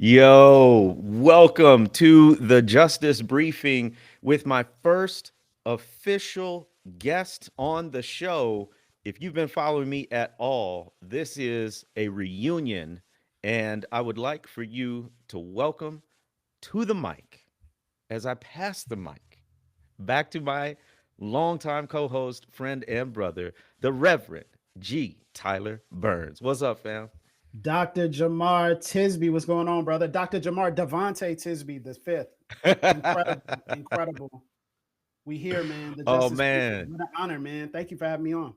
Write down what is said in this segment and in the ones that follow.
Yo, welcome to the Justice Briefing with my first official guest on the show. If you've been following me at all, this is a reunion, and I would like for you to welcome to the mic as I pass the mic back to my longtime co host, friend, and brother, the Reverend G. Tyler Burns. What's up, fam? Dr. Jamar Tisby, what's going on, brother? Dr. Jamar Devontae Tisby, the fifth. Incredible, incredible. We here, man. The Oh, Justice Briefing. man. What an honor, man. Thank you for having me on.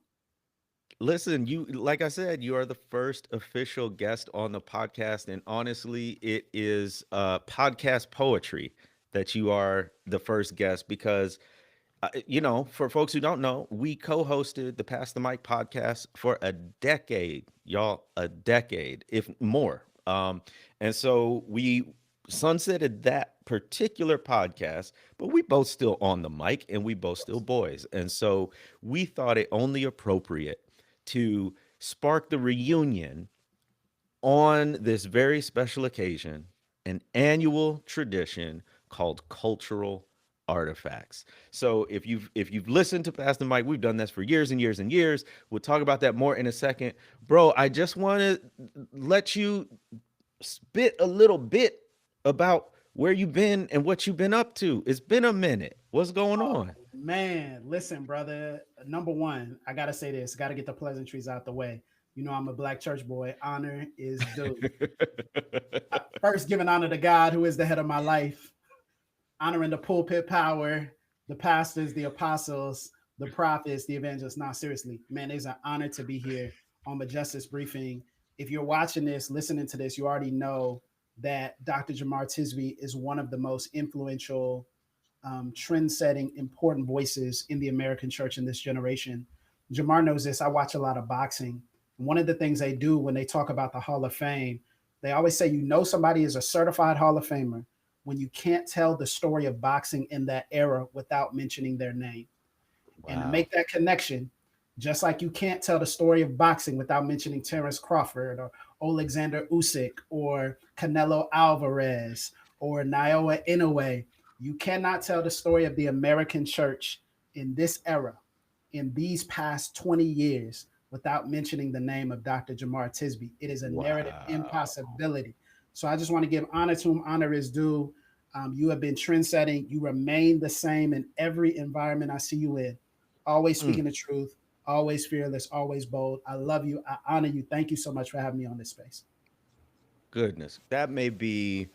Listen, like I said, you are the first official guest on the podcast, and honestly, it is podcast poetry that you are the first guest because for folks who don't know, we co-hosted the Pass the Mic podcast for a decade, y'all, a decade, if more. And so we sunsetted that particular podcast, but we both still on the mic and we both still boys. And so we thought it only appropriate to spark the reunion on this very special occasion, an annual tradition called cultural artifacts. So if you've listened to Past the Mic, we've done this for years and years and years. We'll talk about that more in a second. Bro, I just want to let you spit a little bit about where you've been and what you've been up to. It's been a minute. What's going Oh, on? man. Listen, brother. Number one, I got to say this. Got to get the pleasantries out the way. You know, I'm a black church boy. Honor is due. First, giving honor to God, who is the head of my life, honoring the pulpit power, the pastors, the apostles, the prophets, the evangelists. Now, seriously, man, it's an honor to be here on the Justice Briefing. If you're watching this, listening to this, you already know that Dr. Jamar Tisby is one of the most influential, trend-setting, important voices in the American church in this generation. Jamar knows this. I watch a lot of boxing. One of the things they do when they talk about the Hall of Fame, they always say, you know, somebody is a certified Hall of Famer when you can't tell the story of boxing in that era without mentioning their name. And to Wow. make that connection, just like you can't tell the story of boxing without mentioning Terrence Crawford or Alexander Usyk or Canelo Alvarez or Naoya Inoue, you cannot tell the story of the American church in this era, in these past 20 years, without mentioning the name of Dr. Jamar Tisby. It is a narrative Wow. impossibility. So I just want to give honor to whom honor is due. You have been trend setting. You remain the same in every environment I see you in. Always Mm, speaking the truth, always fearless, always bold. I love you. I honor you. Thank you so much for having me on this space. goodness. That may be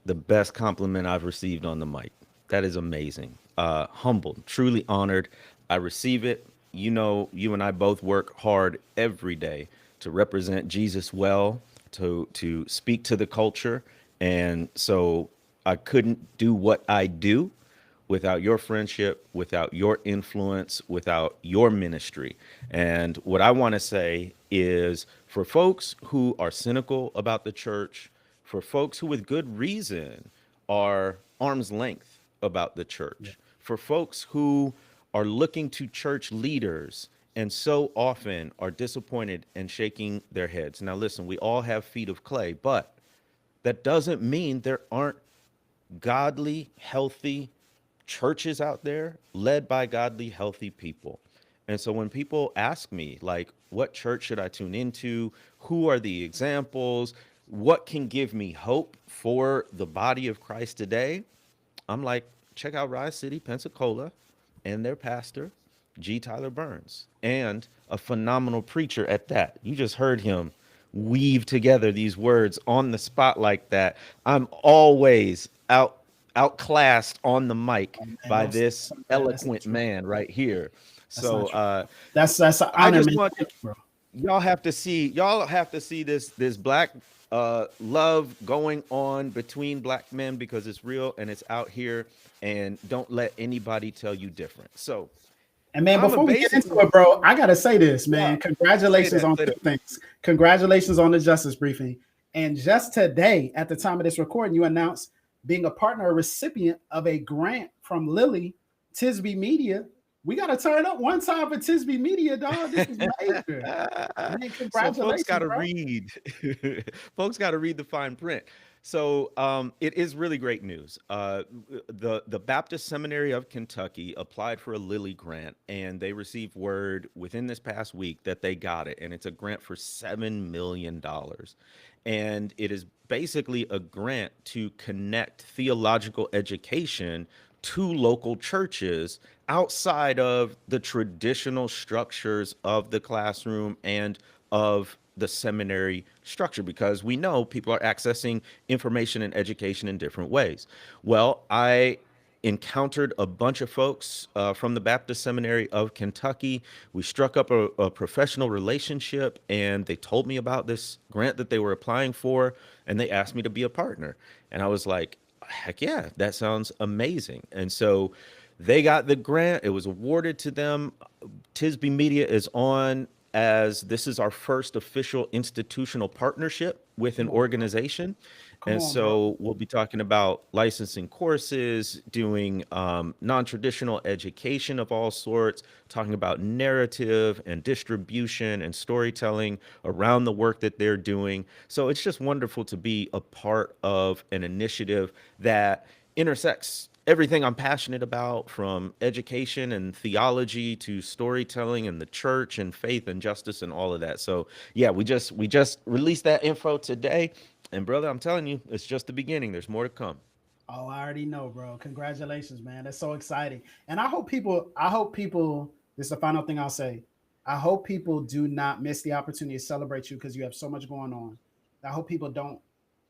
the best compliment I've received on the mic. That is amazing. Humbled, truly honored. I receive it. You know, you and I both work hard every day to represent Jesus well, to speak to the culture, and so I couldn't do what I do without your friendship, without your influence, without your ministry. And what I want to say is for folks who are cynical about the church, for folks who, with good reason, are arm's length about the Yeah. church, for folks who are looking to church leaders and so often are disappointed and shaking their heads. Now, listen, we all have feet of clay, but that doesn't mean there aren't godly, healthy churches out there led by godly, healthy people. And so when people ask me, like, what church should I tune into? Who are the examples? What can give me hope for the body of Christ today? I'm like, check out Rise City, Pensacola, and their pastor, G. Tyler Burns, and a phenomenal preacher at that. You just heard him weave together these words on the spot like that. I'm always outclassed on the mic Oh, man, by don't this say that. That's not eloquent true. man right here. That's not So true. That's an I honor, just man. want Thank you, bro. y'all have to see this black love going on between black men because it's real and it's out here, and don't let anybody tell you different. So And man, I'm a before we get into basically it, bro, I gotta say this, yeah, man. Congratulations on say two that. things. Congratulations on the justice briefing. And just today, at the time of this recording, you announced being a partner or recipient of a grant from Lilly Tisby Media We got to turn up one time for Tisby Media, dog. This is major. Man, So folks got congratulations, to bro. read. Folks got to read the fine print. So it is really great news. The Baptist Seminary of Kentucky applied for a Lilly grant, and they received word within this past week that they got it, and it's a grant for $7 million, and it is basically a grant to connect theological education to local churches outside of the traditional structures of the classroom and of the seminary structure, because we know people are accessing information and education in different ways. Well, I encountered a bunch of folks from the Baptist Seminary of Kentucky. We struck up a professional relationship, and they told me about this grant that they were applying for, and they asked me to be a partner. And I was like, heck yeah, that sounds amazing. And so they got the grant, it was awarded to them. Tisby Media is on, as this is our first official institutional partnership with an Come on, bro. organization. Come And on, bro. so we'll be talking about licensing courses, doing non-traditional education of all sorts, talking about narrative and distribution and storytelling around the work that they're doing. So it's just wonderful to be a part of an initiative that intersects everything I'm passionate about, from education and theology to storytelling and the church and faith and justice and all of that. So yeah, we just released that info today. And brother, I'm telling you, it's just the beginning. There's more to come. Oh, I already know, bro. Congratulations, man. That's so exciting. And this is the final thing I'll say. I hope people do not miss the opportunity to celebrate you because you have so much going on. I hope people don't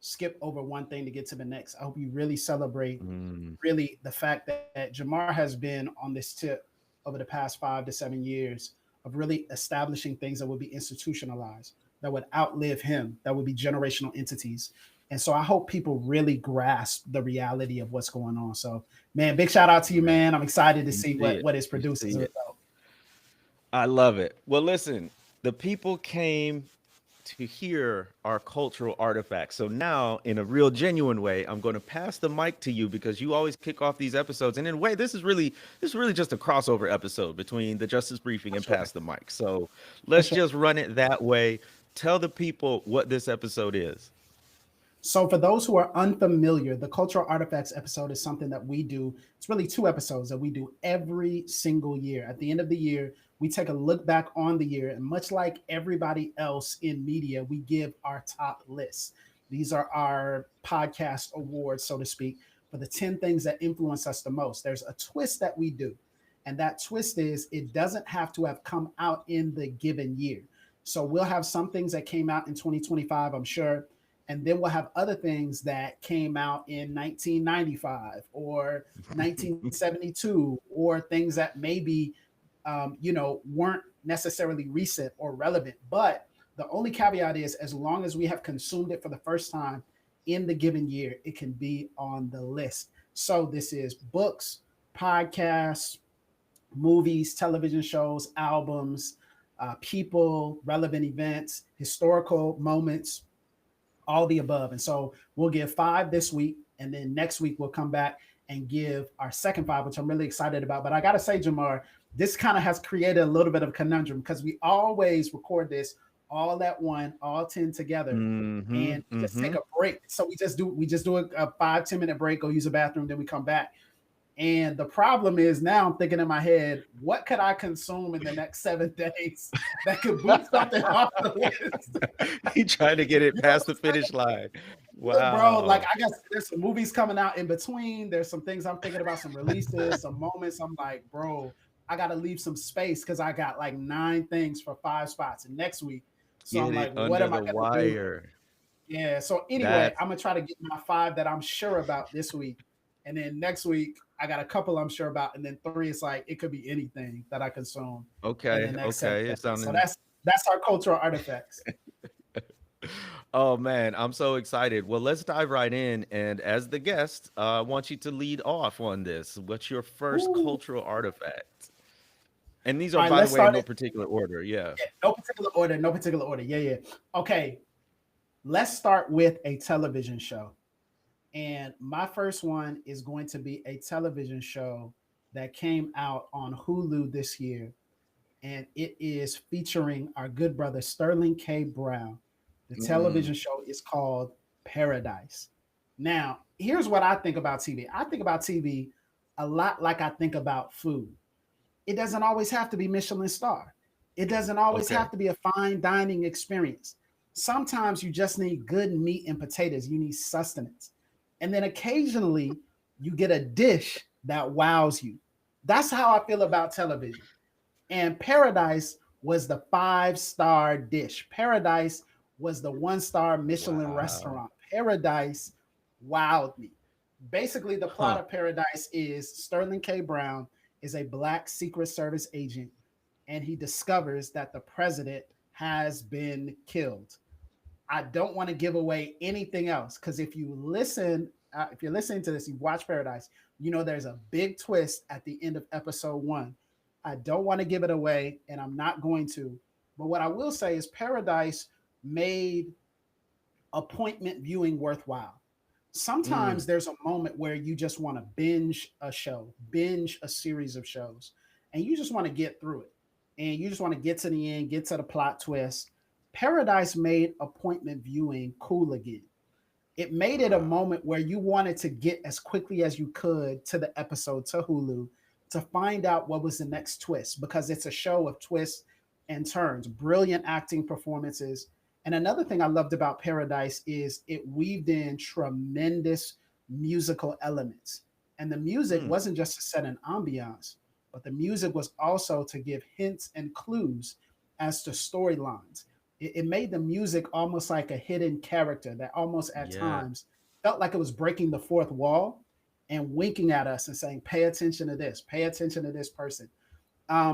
skip over one thing to get to the next. I hope you really celebrate Mm, really the fact that Jamar has been on this tip over the past 5 to 7 years of really establishing things that would be institutionalized, that would outlive him, that would be generational entities. And so I hope people really grasp the reality of what's going on. So, man, big shout out to you, man, man. I'm excited to you see see what it. is You produced as see a it. result. I love it. Well, listen, the people came to hear our cultural artifacts. So now, in a real genuine way, I'm going to pass the mic to you, because you always kick off these episodes. And in a way, this is really just a crossover episode between the Justice Briefing For and sure. Pass the Mic. So For let's sure. just run it that way. Tell the people what this episode is. So, for those who are unfamiliar, the Cultural Artifacts episode is something that we do. It's really 2 episodes that we do every single year. At the end of the year, we take a look back on the year, and much like everybody else in media, we give our top lists. These are our podcast awards, so to speak, for the 10 things that influence us the most. There's a twist that we do, and that twist is it doesn't have to have come out in the given year. So, we'll have some things that came out in 2025, I'm sure, and then we'll have other things that came out in 1995 or 1972, or things that maybe weren't necessarily recent or relevant. But the only caveat is, as long as we have consumed it for the first time in the given year, it can be on the list. So this is books, podcasts, movies, television shows, albums, people, relevant events, historical moments, all the above. And so we'll give 5 this week, and then next week we'll come back and give our second 5, which I'm really excited about. But I got to say, Jamar, this kind of has created a little bit of a conundrum because we always record this all at one, all 10 together, Mm-hmm. and just Mm-hmm. take a break. So we just do a 5-10 minute break, go use a bathroom, then we come back. And the problem is, now I'm thinking in my head, what could I consume in the next 7 days that could boot something off the list? He trying to get it You know past what the I'm saying? finish line. Yeah, bro. Like, Wow. I guess there's some movies coming out in between. There's some things I'm thinking about, some releases, some moments. I'm like, bro, I got to leave some space because I got like 9 things for 5 spots in next week. So I'm Get it like, what under am I the going to do? wire. Yeah. So anyway, That's I'm gonna try to get my 5 that I'm sure about this week, and then next week I got a couple I'm sure about, and then 3 is like it could be anything that I consume in the okay. next seven Okay. It's days. So sounding. that's our cultural artifacts. Oh man, I'm so excited. Well, let's dive right in. And as the guest, I want you to lead off on this. What's your first Ooh. cultural artifact? And these All are, right, by the let's way, in start no it. particular order. Yeah. Yeah, no particular order. No particular order. Yeah, yeah. Okay, let's start with a television show. And my first one is going to be a television show that came out on Hulu this year, and it is featuring our good brother Sterling K. Brown. The Mm, television show is called Paradise. Now, here's what I think about TV. I think about TV a lot like I think about food. It doesn't always have to be Michelin star. It doesn't always okay. have to be a fine dining experience. Sometimes you just need good meat and potatoes. You need sustenance. And then occasionally you get a dish that wows you. That's how I feel about television. And Paradise was the 5-star dish. Paradise was the 1-star Michelin Wow. restaurant. Paradise wowed me. Basically, the plot Huh. of Paradise is Sterling K. Brown is a black Secret Service agent, and he discovers that the president has been killed. I don't want to give away anything else because if you're listening to this, you watch Paradise, you know there's a big twist at the end of episode 1. I don't want to give it away, and I'm not going to. But what I will say is Paradise made appointment viewing worthwhile. Mm, Sometimes there's a moment where you just want to binge a show, binge a series of shows, and you just want to get through it. And you just want to get to the end, get to the plot twist. Paradise made appointment viewing cool again. It made it a wow. moment where you wanted to get as quickly as you could to the episode to Hulu to find out what was the next twist because it's a show of twists and turns, brilliant acting performances. And another thing I loved about Paradise is it weaved in tremendous musical elements. And the music Mm, wasn't just to set an ambiance, but the music was also to give hints and clues as to storylines. It made the music almost like a hidden character that almost at yeah. times felt like it was breaking the fourth wall and winking at us and saying, "Pay attention to this. Pay attention to this person."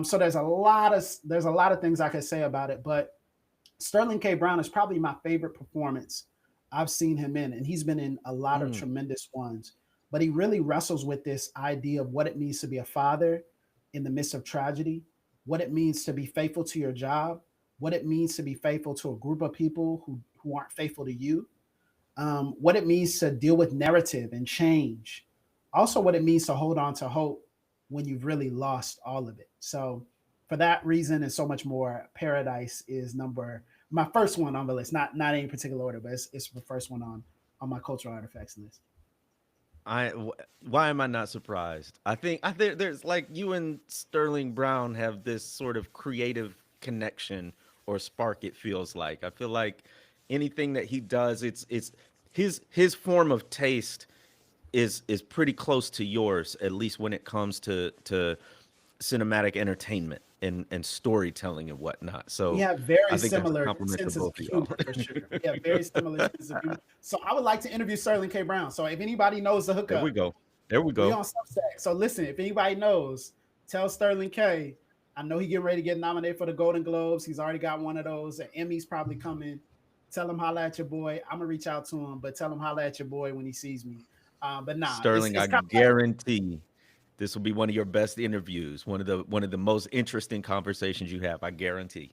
So there's a lot of things I could say about it, but Sterling K. Brown is probably my favorite performance I've seen him in, and he's been in a lot of Mm, tremendous ones. But he really wrestles with this idea of what it means to be a father in the midst of tragedy, what it means to be faithful to your job, what it means to be faithful to a group of people who aren't faithful to you, what it means to deal with narrative and change, also what it means to hold on to hope when you've really lost all of it. So, for that reason and so much more, Paradise is my first one on the list. Not any particular order, but it's the first one on my cultural artifacts list. Why am I not surprised? I think there's like you and Sterling Brown have this sort of creative connection or spark. It feels like I feel like anything that he does, it's his form of taste is pretty close to yours, at least when it comes to cinematic entertainment and storytelling and whatnot. We So have very I think that's a similar compliment to senses of both of y'all. humor for sure. We have very similar senses of humor. So I would like to interview Sterling K. Brown. So if anybody knows the There we hookup, go. There we we go. on Substack. So listen, if anybody knows, tell Sterling K. I know he getting ready to get nominated for the Golden Globes. He's already got one of those. The Emmy's probably coming. Tell him holla at your boy. I'm gonna reach out to him, but tell him holla at your boy when he sees me. But nah, Sterling, it's I kind of like guarantee this will be one of your best interviews, one of the most interesting conversations you have. I guarantee.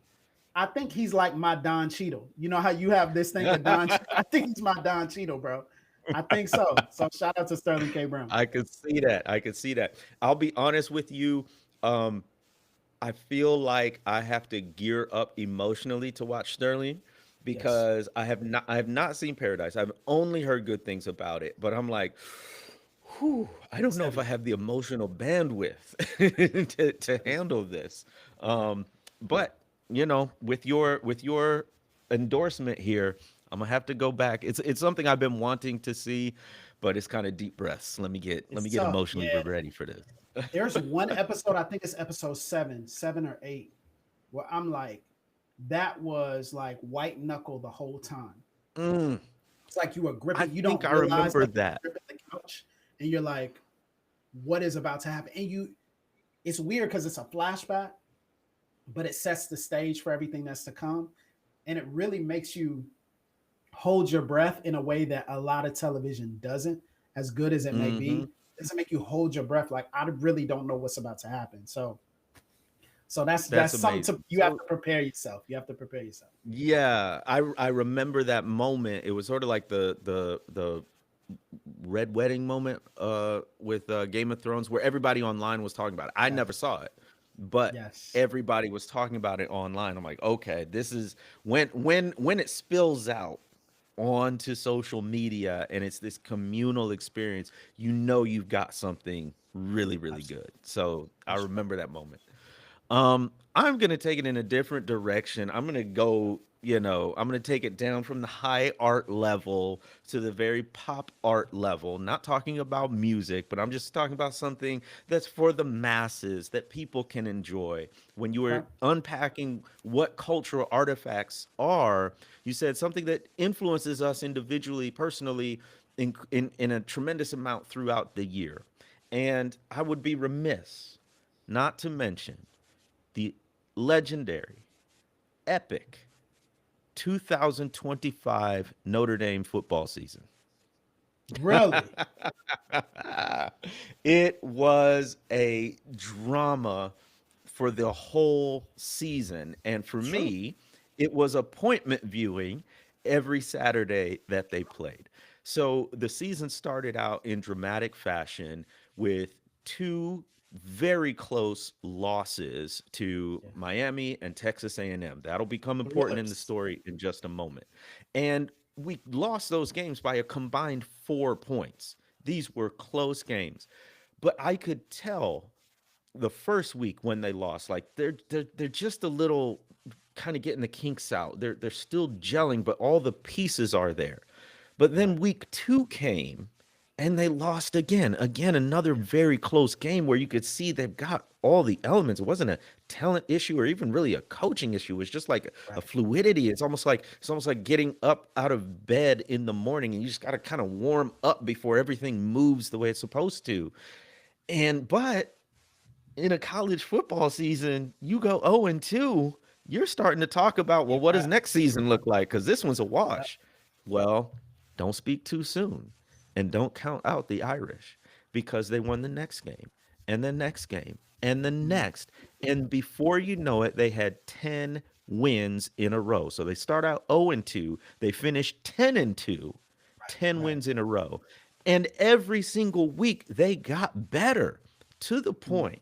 I think he's like my Don Cheadle. You know how you have this thing with Don? I think he's my Don Cheadle, bro. I think so. So shout out to Sterling K. Brown. I could see that. I could see that. I'll be honest with you. Um, I feel like I have to gear up emotionally to watch Sterling Yes. because I have not seen Paradise. I've only heard good things about it, but I'm like, whew, I don't It's know if I heavy. have the emotional bandwidth to handle this. Um, but with your endorsement here, I'm gonna have to go back. It's something I've been wanting to see, but it's kind of deep breaths. Let It's me get tough. emotionally Yeah. ready for this. There's one episode, I think it's episode 7 or 8, where I'm like, that was like white knuckle the whole time. Mm, It's like you were I gripping, you think don't I realize remember that you're that. gripping the couch, and you're like, what is about to happen? And it's weird because it's a flashback, but it sets the stage for everything that's to come. And it really makes you hold your breath in a way that a lot of television doesn't, as good as it may be. Hmm. It doesn't make you hold your breath like I really don't know what's about to happen. So That's that's something to amazing. you have So to prepare yourself. You have to prepare yourself. yeah, I remember that moment. It was sort of like the red wedding moment with Game of Thrones where everybody online was talking about it. I Yes. never saw it, but Yes. everybody was talking about it online. I'm like, okay, this is when it spills out onto social media and it's this communal experience, you know you've got something really, really Absolutely. good. So I That's right. remember that moment. I'm gonna take it in a different direction. I'm gonna go, I'm gonna take it down from the high art level to the very pop art level. Not talking about music, but I'm just talking about something that's for the masses that people can enjoy. When you Okay. were unpacking what cultural artifacts are, you said something that influences us individually, personally, in a tremendous amount throughout the year. And I would be remiss not to mention the legendary, epic 2025 Notre Dame football season. Really? It was a drama for the whole season. And for True. me, it was appointment viewing every Saturday that they played. So the season started out in dramatic fashion with two very close losses to Yeah. Miami and Texas A&M. That'll become important in the Thrillers. story in just a moment. And we lost those games by a combined 4 points. These were close games. But I could tell the first week when they lost, like they're just a little kind of getting the kinks out. They're still gelling, but all the pieces are there. But then Right. week two came and they lost again. Again, another Yeah. very close game where you could see they've got all the elements. It wasn't a talent issue or even really a coaching issue. It was just like a Right. fluidity. It's almost like getting up out of bed in the morning and you just got to kind of warm up before everything moves the way it's supposed to. But in a college football season, you go 0 and 2, you're starting to talk about, well, You what does got. next season look like? Because this one's a Yeah. wash. Well, don't speak too soon and don't count out the Irish because they won the next game and the next game and the Mm. next. And before you know it, they had 10 wins in a row. So they start out 0 and 2, they finish 10 and 2, Right. 10 Right. wins in a row. And every single week they got better to the Mm. point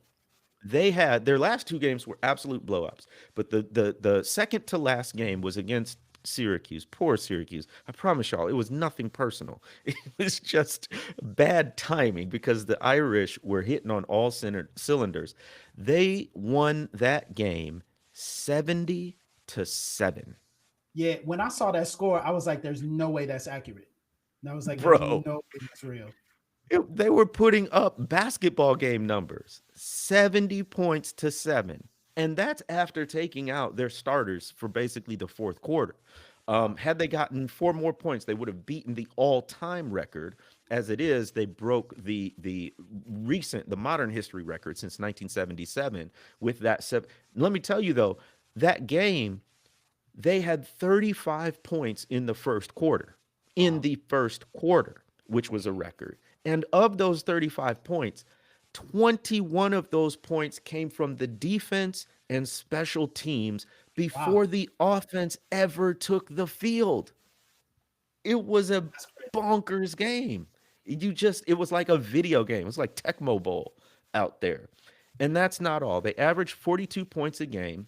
they had their last two games were absolute blowups, but the second to last game was against Syracuse. Poor Syracuse. I promise y'all, it was nothing personal. It was just bad timing because the Irish were hitting on all cylinders. They won that game 70-7. Yeah. When I saw that score, I was like, "There's no way that's accurate." And I was like, "There's Bro, no way that's real." they were putting up basketball game numbers, 70 points to 7. And that's after taking out their starters for basically the fourth quarter. Wow. Had they gotten 4 more points, they would have beaten the all-time record. As it is, they broke the modern history record since 1977 with that. Let me tell you though, that game they had 35 points in the first quarter. In Wow. the first quarter, which was a record. And of those 35 points, 21 of those points came from the defense and special teams Wow. before the offense ever took the field. It was a That's great. bonkers game. It was like a video game. It was like Tecmo Bowl out there. And that's not all. They averaged 42 points a game.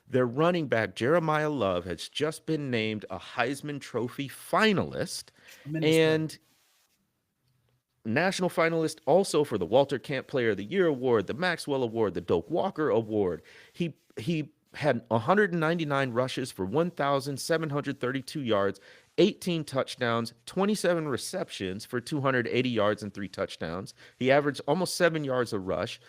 Their running back, Jeremiah Love, has just been named a Heisman Trophy finalist Tremendous player. and national finalist also for the Walter Camp Player of the Year Award, the Maxwell Award, the Doak Walker Award. He had 199 rushes for 1,732 yards, 18 touchdowns, 27 receptions for 280 yards and 3 touchdowns. He averaged almost 7 yards a rush.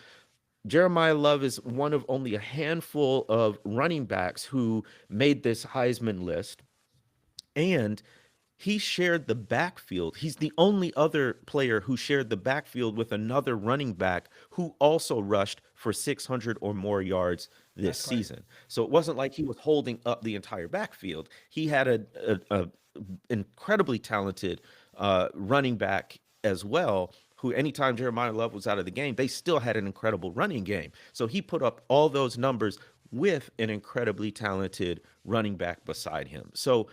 Jeremiah Love is one of only a handful of running backs who made this Heisman list. And he shared the backfield. He's the only other player who shared the backfield with another running back who also rushed for 600 or more yards this That's crazy. season. So it wasn't like he was holding up the entire backfield. He had a incredibly talented running back as well. Who, anytime Jeremiah Love was out of the game, they still had an incredible running game. So he put up all those numbers with an incredibly talented running back beside him. So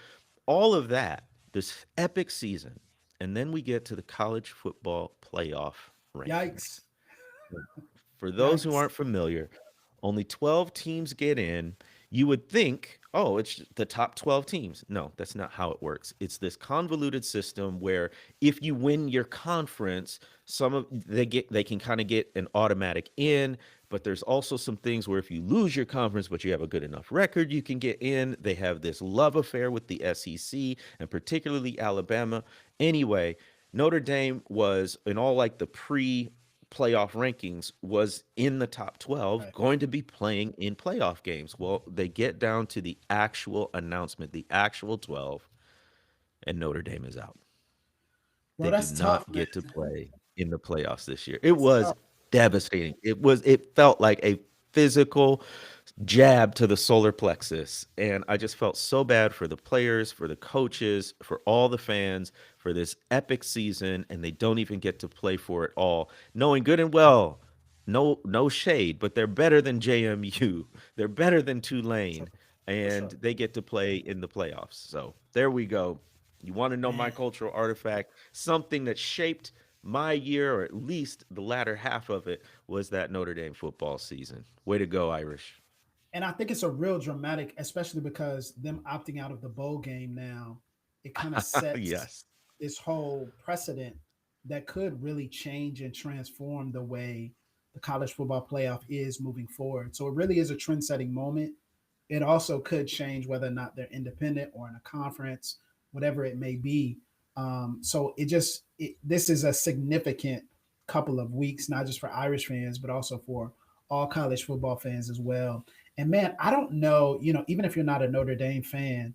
all of that, this epic season, And then we get to the college football playoff rankings. Yikes. For those who Yikes. aren't familiar, only 12 teams get in. You would think, oh, it's the top 12 teams. No, that's not how it works. It's this convoluted system where if you win your conference, some of they can kind of get an automatic in, but there's also some things where if you lose your conference but you have a good enough record, you can get in. They have this love affair with the SEC and particularly Alabama. Anyway, Notre Dame was in all like the pre playoff rankings was in the top 12 Right. going to be playing in playoff games. Well, they get down to the actual announcement, the actual 12, and Notre Dame is out. Bro, They do that's tough, not man. get to play in the playoffs this year. It That's was tough. devastating. It felt like a physical jab to the solar plexus. And I just felt so bad for the players, for the coaches, for all the fans, for this epic season, and they don't even get to play for it all, knowing good and well, no shade, but they're better than JMU. They're better than So, Tulane, for and sure. they get to play in the playoffs. So there we go. You want to know my Man. cultural artifact? Something that shaped my year, or at least the latter half of it, was that Notre Dame football season. Way to go, Irish. And I think it's a real dramatic, especially because them opting out of the bowl game now, it kind of sets Yes. this whole precedent that could really change and transform the way the college football playoff is moving forward. So it really is a trend setting moment. It also could change whether or not they're independent or in a conference, whatever it may be. So this is a significant couple of weeks, not just for Irish fans, but also for all college football fans as well. And man, I don't know, even if you're not a Notre Dame fan,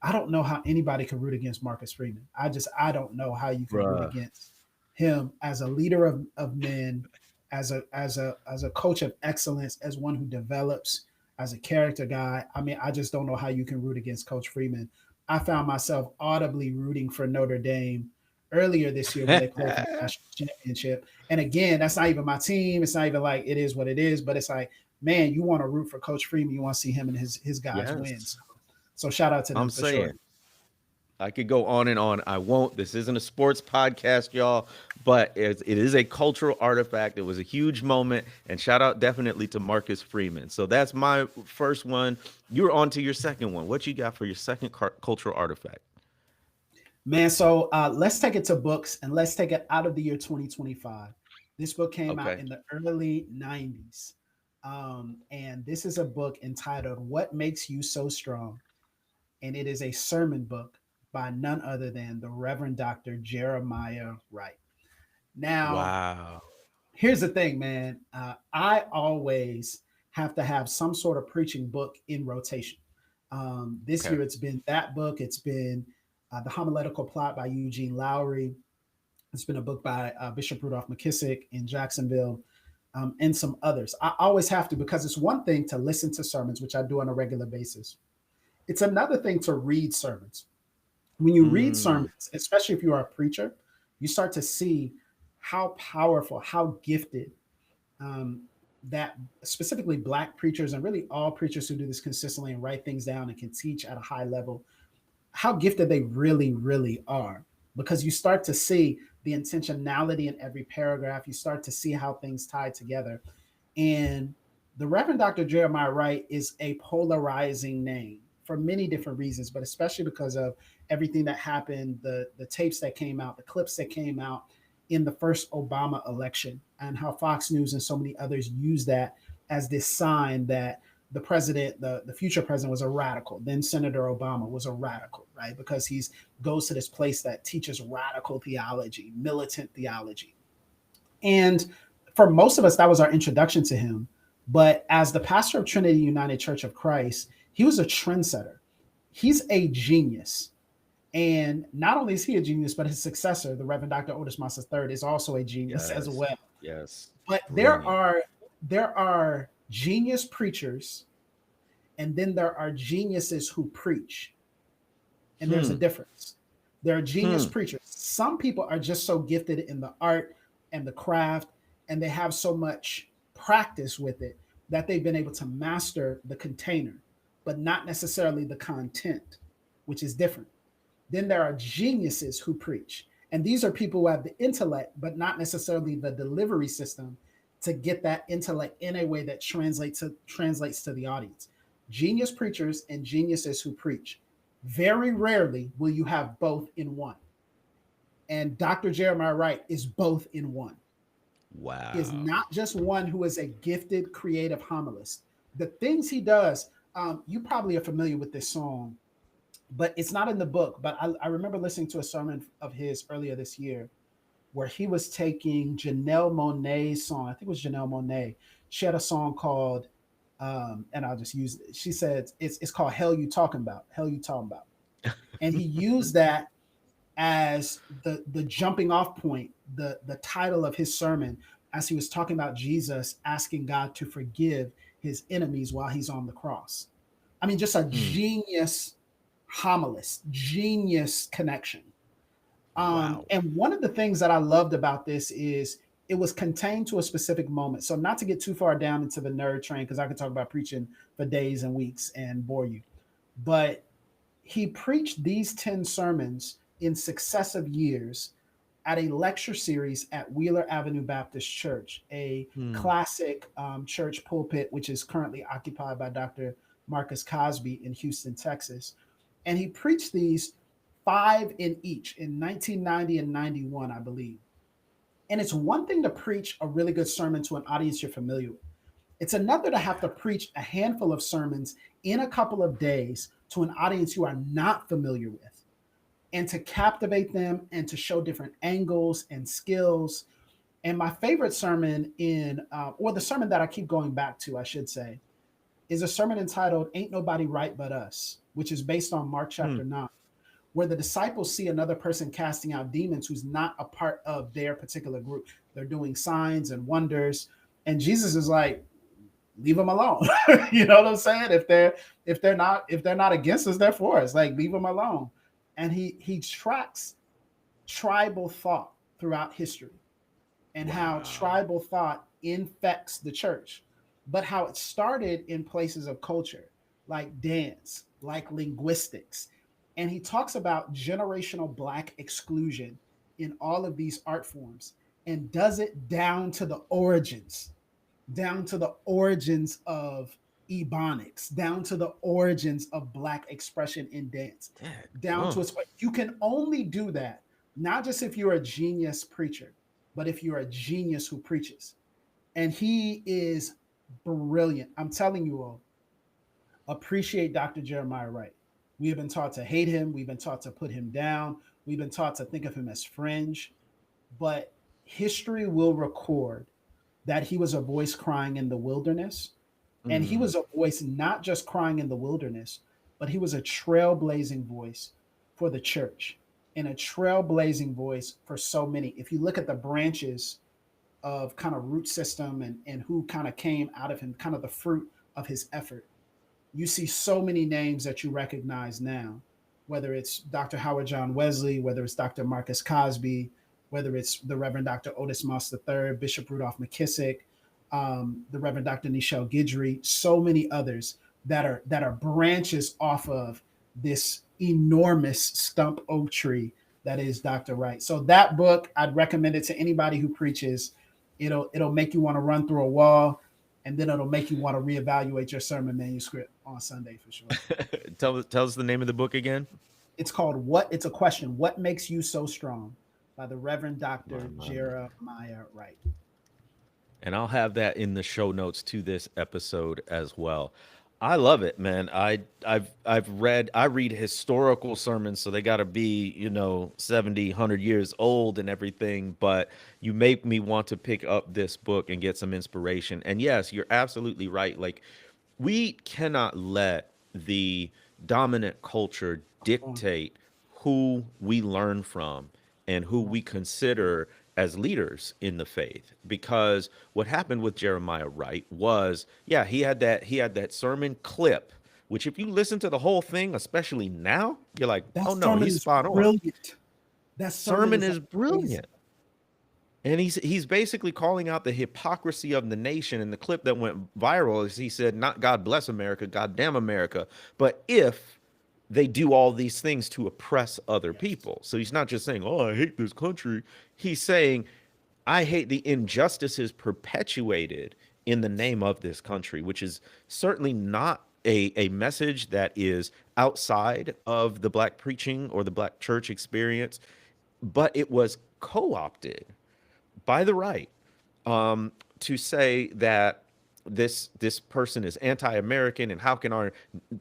I don't know how anybody could root against Marcus Freeman. I don't know how you can root Bruh. against him as a leader of men, as a coach of excellence, as one who develops, as a character guy. I mean, I just don't know how you can root against Coach Freeman. I found myself audibly rooting for Notre Dame earlier this year when they played for the national championship. And again, that's not even my team. It's not even like it is what it is, but it's like, man, you want to root for Coach Freeman. You want to see him and his guys win. Yes. So shout out to them I'm for sure. saying I could go on and on. I won't. This isn't a sports podcast, y'all, but it is a cultural artifact. It was a huge moment, and shout out definitely to Marcus Freeman. So that's my first one. You're on to your second one. What you got for your second cultural artifact? Man, so let's take it to books and let's take it out of the year 2025. This book came out Okay. in the early 90s. And this is a book entitled What Makes You So Strong? And it is a sermon book by none other than the Reverend Dr. Jeremiah Wright. Now, Wow. here's the thing, man. I always have to have some sort of preaching book in rotation. This Okay. year, it's been that book. It's been The Homiletical Plot by Eugene Lowry. It's been a book by Bishop Rudolph McKissick in Jacksonville, and some others. I always have to, because it's one thing to listen to sermons, which I do on a regular basis. It's another thing to read sermons. When you read Mm, sermons, especially if you are a preacher, you start to see how powerful, how gifted um, that specifically Black preachers and really all preachers who do this consistently and write things down and can teach at a high level, how gifted they really, really are. Because you start to see the intentionality in every paragraph, you start to see how things tie together. And the Reverend Dr. Jeremiah Wright is a polarizing name for many different reasons, but especially because of everything that happened, the tapes that came out, the clips that came out in the first Obama election, and how Fox News and so many others use that as this sign that the president, the future president, was a radical. Then Senator Obama was a radical, right? Because he's goes to this place that teaches radical theology, militant theology. And for most of us, that was our introduction to him. But as the pastor of Trinity United Church of Christ, he was a trendsetter. He's a genius. And not only is he a genius, but his successor, the Reverend Dr. Otis Moss III, is also a genius as yes. well. Yes. But Brilliant. there are genius preachers, and then there are geniuses who preach. And there's a Hmm. difference. There are genius Hmm. preachers. Some people are just so gifted in the art and the craft, and they have so much practice with it that they've been able to master the container, but not necessarily the content, which is different. Then there are geniuses who preach. And these are people who have the intellect, but not necessarily the delivery system to get that intellect in a way that translates to the audience. Genius preachers and geniuses who preach. Very rarely will you have both in one. And Dr. Jeremiah Wright is both in one. He is Wow. not just one who is a gifted creative homilist. The things he does, you probably are familiar with this song, but it's not in the book. But I remember listening to a sermon of his earlier this year where he was taking Janelle Monáe's song. I think it was Janelle Monáe. She had a song called, and I'll just use it. She said it's called "Hell You Talking About." Hell You Talking About, and he used that as the jumping off point, the title of his sermon, as he was talking about Jesus asking God to forgive his enemies while he's on the cross. I mean, just a Mm. genius homilist, genius connection. Wow. And one of the things that I loved about this is it was contained to a specific moment. So not to get too far down into the nerd train, because I could talk about preaching for days and weeks and bore you. But he preached these 10 sermons in successive years at a lecture series at Wheeler Avenue Baptist Church, a Hmm. classic church pulpit, which is currently occupied by Dr. Marcus Cosby in Houston, Texas. And he preached these 5 in each in 1990 and 91, I believe. And it's one thing to preach a really good sermon to an audience you're familiar with. It's another to have to preach a handful of sermons in a couple of days to an audience you are not familiar with, and to captivate them and to show different angles and skills. And my favorite sermon or the sermon that I keep going back to, I should say, is a sermon entitled Ain't Nobody Right But Us, which is based on Mark Hmm. chapter 9, where the disciples see another person casting out demons who's not a part of their particular group. They're doing signs and wonders. And Jesus is like, leave them alone. You know what I'm saying? If they're not against us, they're for us. Like, leave them alone. And he tracks tribal thought throughout history and how Wow. tribal thought infects the church, but how it started in places of culture like dance, like linguistics. And he talks about generational Black exclusion in all of these art forms and does it down to the origins of ebonics, down to the origins of Black expression in dance, Dad down to gum. its. You can only do that not just if you're a genius preacher, but if you're a genius who preaches. And he is brilliant. I'm telling you all, appreciate Dr. Jeremiah Wright. We have been taught to hate him. We've been taught to put him down. We've been taught to think of him as fringe. But history will record that he was a voice crying in the wilderness. And he Mm. was a voice not just crying in the wilderness, but he was a trailblazing voice for the church and a trailblazing voice for so many. If you look at the branches of kind of root system and who kind of came out of him, kind of the fruit of his effort, you see so many names that you recognize now, whether it's Dr. Howard John Wesley, whether it's Dr. Marcus Cosby, whether it's the Reverend Dr. Otis Moss III, Bishop Rudolph McKissick, the Reverend Dr. Nichelle Guidry, so many others that are branches off of this enormous stump oak tree that is Dr. Wright. So that book, I'd recommend it to anybody who preaches. It'll make you want to run through a wall, and then it'll make you want to reevaluate your sermon manuscript on Sunday for sure. Tell us the name of the book again. It's called What? It's a question. What makes you so strong? By the Reverend My, Dr. my, my. Jeremiah Wright. And I'll have that in the show notes to this episode as well. I love it, man. I read historical sermons, so they got to be, 70, 100 years old and everything, but you make me want to pick up this book and get some inspiration. And yes, you're absolutely right. Like, we cannot let the dominant culture Come on, dictate who we learn from and who come on. we consider as leaders in the faith, because what happened with Jeremiah Wright was, yeah, he had that sermon clip, which if you listen to the whole thing, especially now, you're like, That oh no, sermon he's is spot on. brilliant. That sermon Sermon is is amazing. brilliant. And he's basically calling out the hypocrisy of the nation. And the clip that went viral is he said, not God bless America, God damn America. But if they do all these things to oppress other Yes. people. So he's not just saying, "Oh, I hate this country." He's saying, "I hate the injustices perpetuated in the name of this country," which is certainly not a message that is outside of the black preaching or the black church experience, but it was co-opted by the right, to say that this person is anti-American, and how can our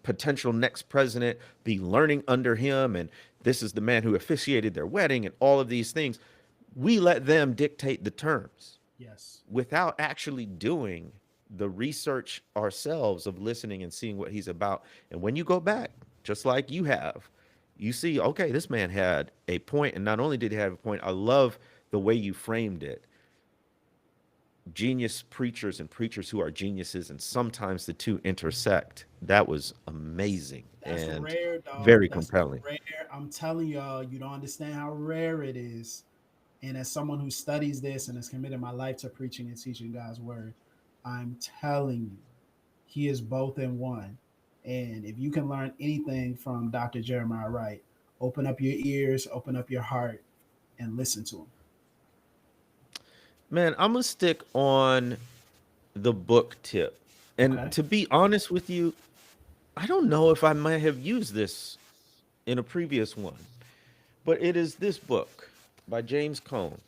potential next president be learning under him, and this is the man who officiated their wedding, and all of these things. We let them dictate the terms Yes. without actually doing the research ourselves of listening and seeing what he's about. And when you go back, just like you have, you see, okay, this man had a point, and not only did he have a point, I love the way you framed it. Genius preachers and preachers who are geniuses, and sometimes the two intersect. That was amazing That's and rare, dog. very That's compelling. rare. I'm telling y'all, you don't understand how rare it is. And as someone who studies this and has committed my life to preaching and teaching God's word, I'm telling you, he is both in one. And if you can learn anything from Dr. Jeremiah Wright, open up your ears, open up your heart, and listen to him. Man, I'm gonna stick on the book tip. And Okay. to be honest with you, I don't know if I might have used this in a previous one, but it is this book by James Cone.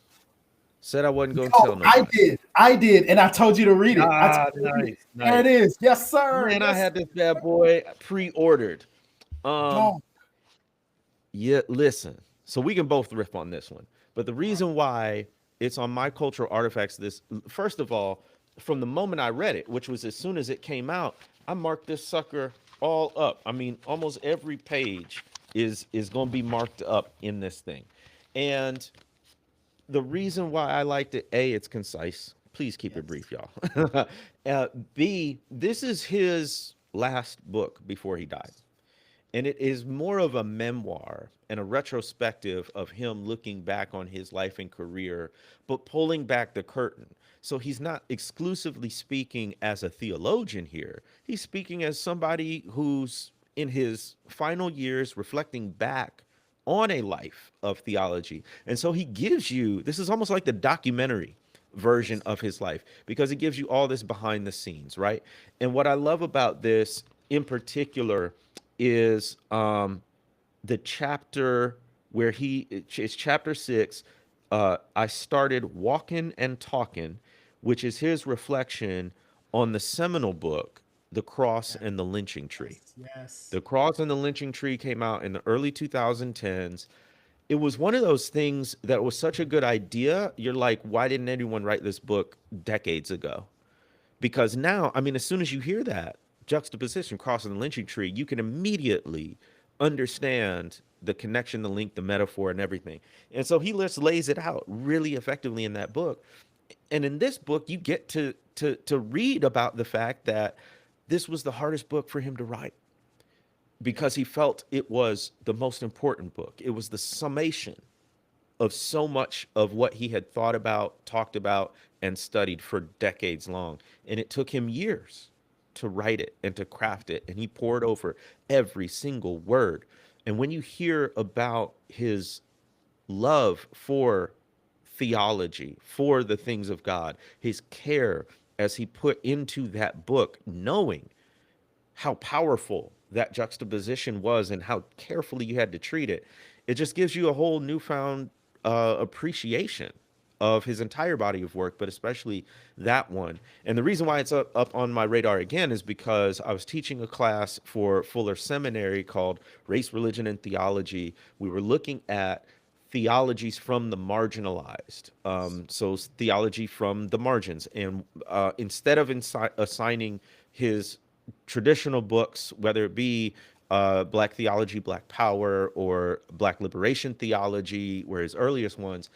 Said I wasn't gonna Oh, tell I nobody. did. I did. And I told you to read it. I told Ah, you to read it. nice, There it nice. is. Yes, sir. Man, I Yes, had this bad boy pre-ordered. Um, dog. yeah, listen. So we can both riff on this one. But the reason why it's on my cultural artifacts, this first of all, from the moment I read it, which was as soon as it came out, I marked this sucker all up. I mean, almost every page is going to be marked up in this thing. And the reason why I liked it, A, it's concise. Please keep it Yes. brief, y'all. B, this is his last book before he died. And it is more of a memoir and a retrospective of him looking back on his life and career, but pulling back the curtain. So he's not exclusively speaking as a theologian here. He's speaking as somebody who's in his final years reflecting back on a life of theology. And so he gives you, this is almost like the documentary version Yes. of his life, because it gives you all this behind the scenes, right? And what I love about this in particular is the chapter where it's chapter 6. I started walking and talking, which is his reflection on the seminal book, The Cross Yes. and the Lynching Tree. Yes. Yes. The Cross and the Lynching Tree came out in the early 2010s. It was one of those things that was such a good idea. You're like, why didn't anyone write this book decades ago? Because now, I mean, as soon as you hear that juxtaposition, crossing the lynching tree, you can immediately understand the connection, the link, the metaphor, and everything. And so he just lays it out really effectively in that book. And in this book, you get to read about the fact that this was the hardest book for him to write, because he felt it was the most important book. It was the summation of so much of what he had thought about, talked about, and studied for decades long. And it took him years to write it and to craft it. And he poured over every single word. And when you hear about his love for theology, for the things of God, his care as he put into that book, knowing how powerful that juxtaposition was and how carefully you had to treat it, it just gives you a whole newfound appreciation of his entire body of work, but especially that one. And the reason why it's up on my radar again is because I was teaching a class for Fuller Seminary called Race, Religion, and Theology. We were looking at theologies from the marginalized, so theology from the margins. And instead of assigning his traditional books, whether it be Black theology, Black power, or Black liberation theology, were his earliest ones,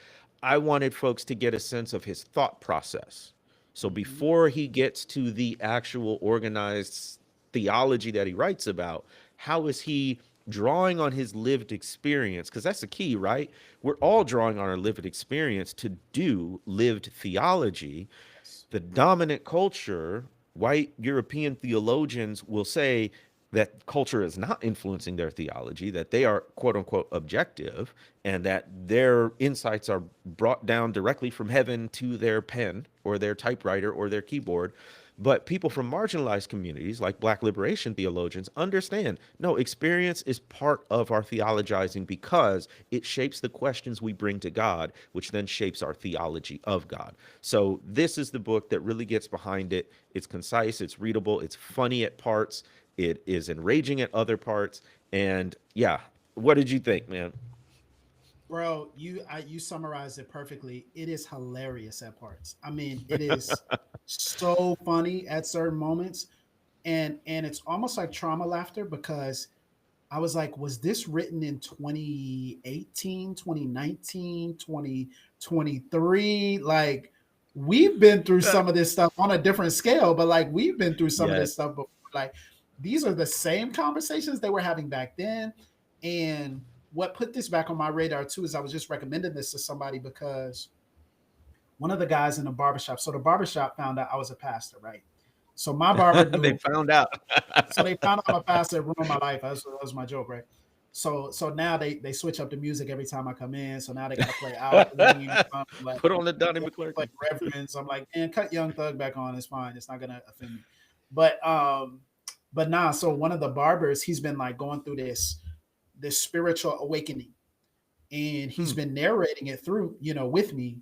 I wanted folks to get a sense of his thought process. So Mhm. before he gets to the actual organized theology that he writes about, how is he drawing on his lived experience? Because that's the key, right? We're all drawing on our lived experience to do lived theology. Yes. The dominant culture, white European theologians will say, that culture is not influencing their theology, that they are quote unquote objective, and that their insights are brought down directly from heaven to their pen or their typewriter or their keyboard. But people from marginalized communities, like Black liberation theologians, understand no, experience is part of our theologizing because it shapes the questions we bring to God, which then shapes our theology of God. So, this is the book that really gets behind it. It's concise, it's readable, it's funny at parts, it is enraging at other parts. And yeah, what did you think, man? Bro, you summarized it perfectly. It is hilarious at parts. I mean, it is so funny at certain moments, and it's almost like trauma laughter because I was like, was this written in 2018, 2019, 2023? Like, we've been through some of this stuff on a different scale, but like, we've been through some of Yeah. this stuff before. Like, these are the same conversations they were having back then. And what put this back on my radar too is I was just recommending this to somebody because one of the guys in the barbershop, so the barbershop found out I was a pastor, right? So my barber They knew, found out. so they found out I'm a pastor, it ruined my life. That was my joke, right? So now they switch up the music every time I come in. So now they gotta play Al Green or something like Put on the Donnie like McClurkin. reverence. I'm like, man, cut Young Thug back on. It's fine. It's not gonna offend me. But nah. So one of the barbers, he's been like going through this spiritual awakening, and he's Hmm. been narrating it through, with me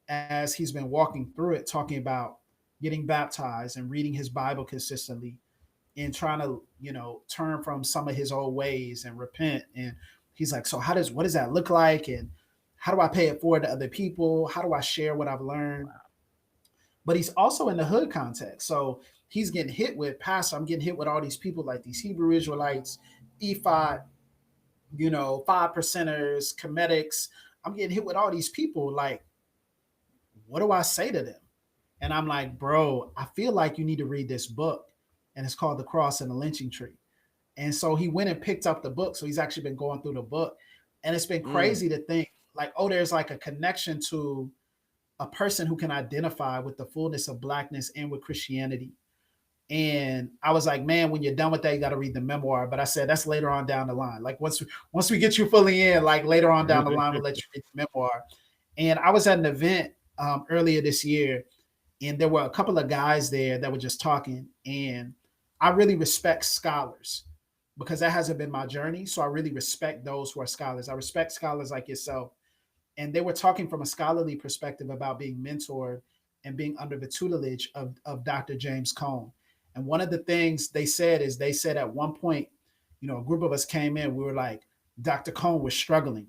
as he's been walking through it, talking about getting baptized and reading his Bible consistently and trying to, turn from some of his old ways and repent. And he's like, so what does that look like? And how do I pay it forward to other people? How do I share what I've learned? But he's also in the hood context. So he's getting hit with pastor. I'm getting hit with all these people like these Hebrew Israelites, Ephod, 5%ers, comedics. I'm getting hit with all these people. Like, what do I say to them? And I'm like, bro, I feel like you need to read this book. And it's called The Cross and the Lynching Tree. And so he went and picked up the book. So he's actually been going through the book. And it's been Mm. crazy to think like, oh, there's like a connection to a person who can identify with the fullness of blackness and with Christianity. And I was like, man, when you're done with that, you got to read the memoir. But I said that's later on down the line. Like once we get you fully in, like later on down the line, we'll let you read the memoir. And I was at an event earlier this year, and there were a couple of guys there that were just talking. And I really respect scholars because that hasn't been my journey. So I really respect those who are scholars. I respect scholars like yourself. And they were talking from a scholarly perspective about being mentored and being under the tutelage of Dr. James Cone. And one of the things they said is they said at one point, a group of us came in, we were like, Dr. Cone was struggling.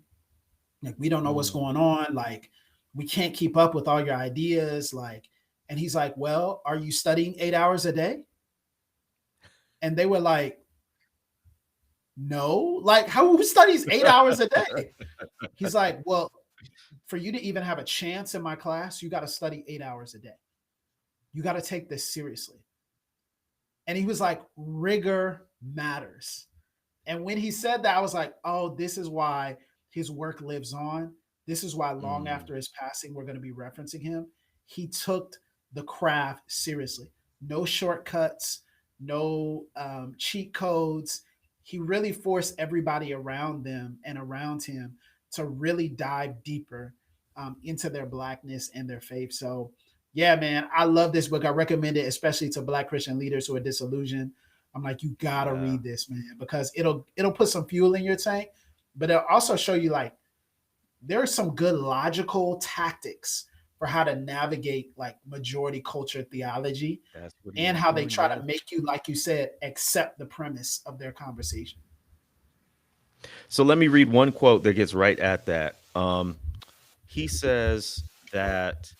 Like, we don't know what's Mm. going on. Like, we can't keep up with all your ideas. Like, and he's like, well, are you studying 8 hours a day? And they were like, no, like, who studies 8 hours a day? He's like, well, for you to even have a chance in my class, you got to study 8 hours a day. You got to take this seriously. And he was like, rigor matters. And when he said that, I was like, oh, this is why his work lives on. This is why long Mm. after his passing, we're going to be referencing him. He took the craft seriously. No shortcuts, no cheat codes. He really forced everybody around them and around him to really dive deeper into their blackness and their faith. So, yeah, man, I love this book. I recommend it, especially to Black Christian leaders who are disillusioned. I'm like, you gotta Yeah. read this, man, because it'll put some fuel in your tank, but it'll also show you like there are some good logical tactics for how to navigate like majority culture theology That's what he and was how they doing. try Yeah. to make you, like you said, accept the premise of their conversation. So let me read one quote that gets right at that. He says that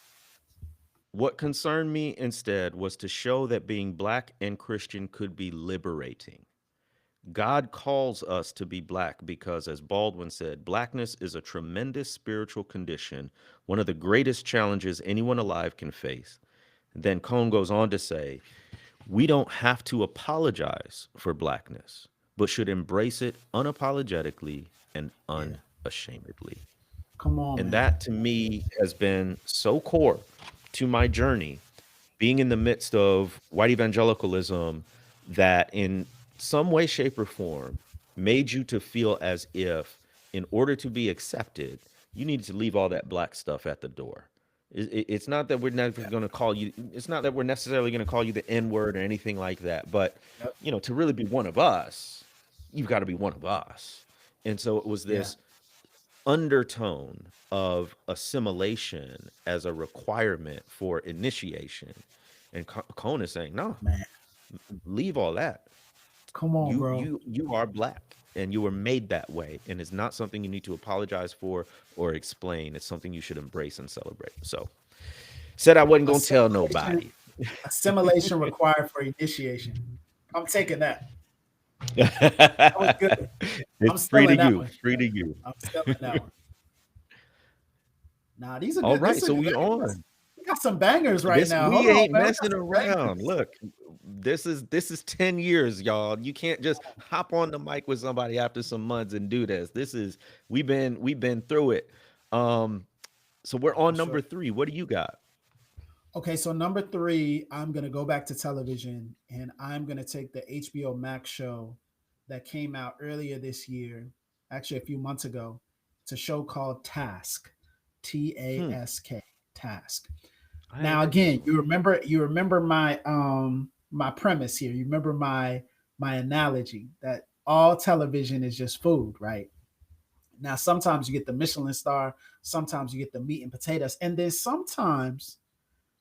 what concerned me instead was to show that being Black and Christian could be liberating. God calls us to be Black because, as Baldwin said, Blackness is a tremendous spiritual condition, one of the greatest challenges anyone alive can face. Then Cone goes on to say, we don't have to apologize for Blackness, but should embrace it unapologetically and Yeah. unashamedly. Come on, And man. that to me has been so core to my journey, being in the midst of white evangelicalism, that in some way, shape, or form made you to feel as if, in order to be accepted, you needed to leave all that black stuff at the door. It's not that we're never Yeah. going to call you. It's not that we're necessarily going to call you the N word or anything like that. But Yep. to really be one of us, you've got to be one of us. And so it was Yeah. this undertone of assimilation as a requirement for initiation. And Cone is saying, no, Man. leave all that. Come on, you bro. you you are black, and you were made that way, and it's not something you need to apologize for or explain. It's something you should embrace and celebrate. So, said I wasn't gonna tell Assimilation, nobody. assimilation required for initiation. I'm taking that. That was good. I'm It's free to stealing that you, one. free to you. I'm stealing that one. Nah, these are All good. right, This is so good. we on. We got some bangers right This now. we Hold on, ain't man. We got messing some around. bangers. Look, this is 10 years, y'all. You can't just hop on the mic with somebody after some months and do this. This is we've been through it. Um, so we're For on sure. number 3. What do you got? Okay, so number 3, I'm gonna go back to television, and I'm gonna take the HBO Max show that came out earlier this year, actually a few months ago. It's a show called Task, Hmm. Task, Task. I ain't Now, heard this again, one. you remember my my premise here. You remember my analogy that all television is just food, right? Now, sometimes you get the Michelin star, sometimes you get the meat and potatoes, and then sometimes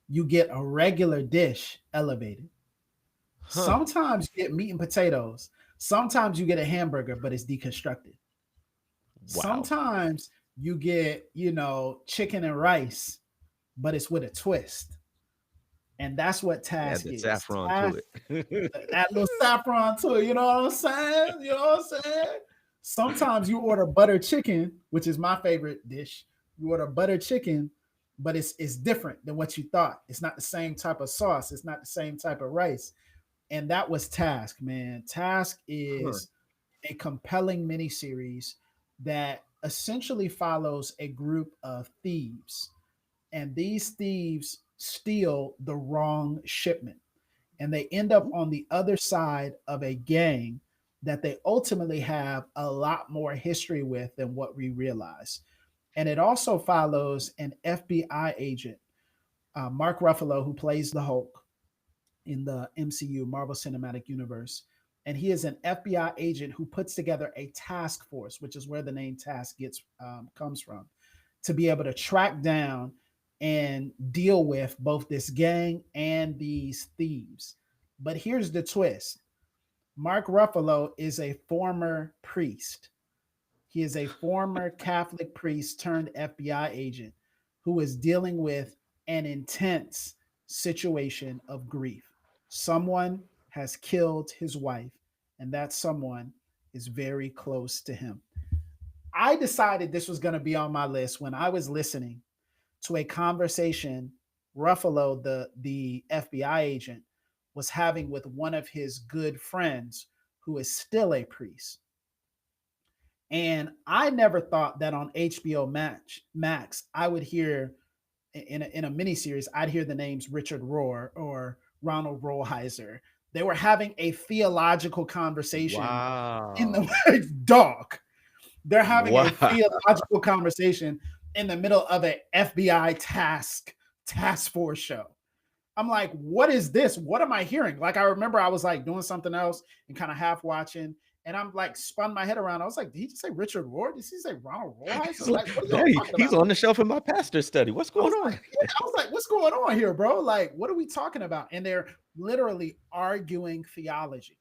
you get a regular dish elevated. Huh. Sometimes you get meat and potatoes. Sometimes you get a hamburger, but it's deconstructed. Wow. Sometimes you get, chicken and rice, but it's with a twist. And that's what Add Task the is. saffron to Task, it. add a little saffron to it. You know what I'm saying? You know what I'm saying? Sometimes you order butter chicken, which is my favorite dish. You order butter chicken, but it's different than what you thought. It's not the same type of sauce. It's not the same type of rice. And that was Task, man. Task Huh. is a compelling miniseries that essentially follows a group of thieves, and these thieves steal the wrong shipment, and they end up on the other side of a gang that they ultimately have a lot more history with than what we realize. And it also follows an FBI agent, Mark Ruffalo, who plays the Hulk in the MCU, Marvel Cinematic Universe. And he is an FBI agent who puts together a task force, which is where the name Task comes from, to be able to track down and deal with both this gang and these thieves. But here's the twist: Mark Ruffalo is a former priest. He is a former Catholic priest turned FBI agent who is dealing with an intense situation of grief. Someone has killed his wife, and that someone is very close to him. I decided this was going to be on my list when I was listening to a conversation Ruffalo, the FBI agent, was having with one of his good friends who is still a priest. And I never thought that on HBO Max I would hear in a miniseries, I'd hear the names Richard Rohr or Ronald Rolheiser. They were having a theological conversation in Wow. the dog. They're having a Wow. theological conversation in the middle of a FBI task force show. I'm like, what is this? What am I hearing? Like, I remember I was like doing something else and kind of half watching, and I'm like spun my head around. I was like, did he just say Richard Rohr? Did he say Ronald He's Rolheiser? like, Like, what are y'all "Hey, talking he's about? on the shelf in my pastor study. What's I going was on?" like, yeah, I was like, what's going on here, bro? Like, what are we talking about? And they're literally arguing theology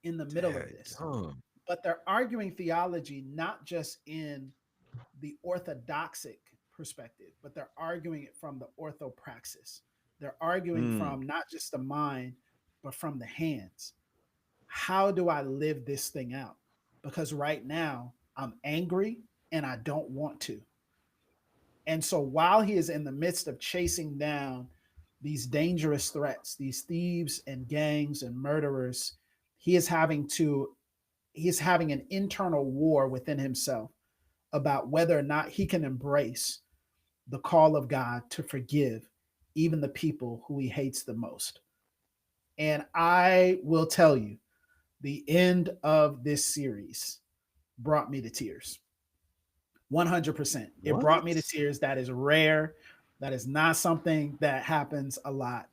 in the middle of this. Daggone. But they're arguing theology not just in the orthodoxic perspective, but they're arguing it from the orthopraxis. They're arguing Mm, from not just the mind, but from the hands. How do I live this thing out? Because right now I'm angry and I don't want to. And so while he is in the midst of chasing down these dangerous threats, these thieves and gangs and murderers, he is having to he is having an internal war within himself about whether or not he can embrace the call of God to forgive even the people who he hates the most. And I will tell you, The end of this series brought me to tears. 100%. It brought me to What? tears. That is rare. That is not something that happens a lot.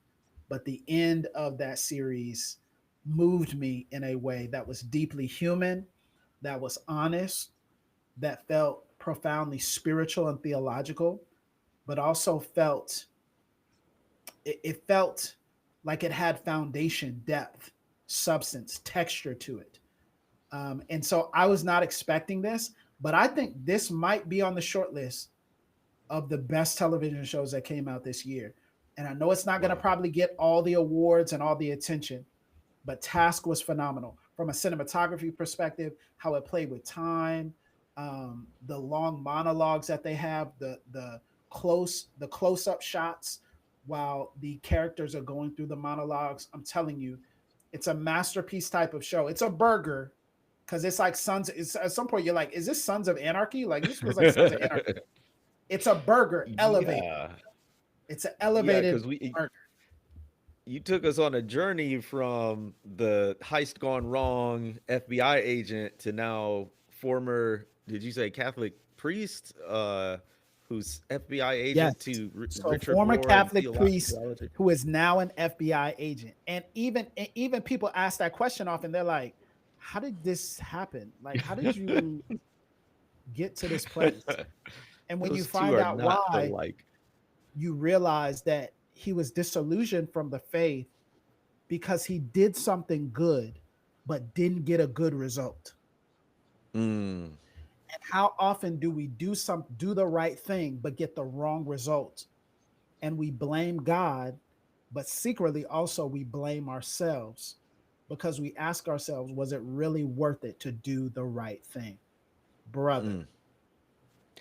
But the end of that series moved me in a way that was deeply human, that was honest, that felt profoundly spiritual and theological, but also it felt like it had foundation, depth, substance, texture to it. And so I was not expecting this, but I think this might be on the short list of the best television shows that came out this year. And I know it's not going to Wow. probably get all the awards and all the attention, but Task was phenomenal from a cinematography perspective, how it played with time, the long monologues that they have, the close up shots while the characters are going through the monologues. I'm telling you, it's a masterpiece type of show. It's a burger because it's like Sons. It's, at some point, you're like, is this Sons of Anarchy? Like this feels like Sons of Anarchy. It's a burger elevated. Yeah. It's an Yeah, elevated because we burger. you took us on a journey from the heist gone wrong FBI agent to now former, did you say Catholic priest, who's FBI Yes. agent to So Richard former Rohr and Catholic priest theology? who is now an FBI agent. And even people ask that question often, they're like, how did this happen? Like, how did you get to this place? And when you Those two find are out not why, alike. you realize that he was disillusioned from the faith because he did something good, but didn't get a good result. Mm, And how often do we do the right thing but get the wrong result? And we blame God, but secretly also we blame ourselves because we ask ourselves, was it really worth it to do the right thing? Brother, mm.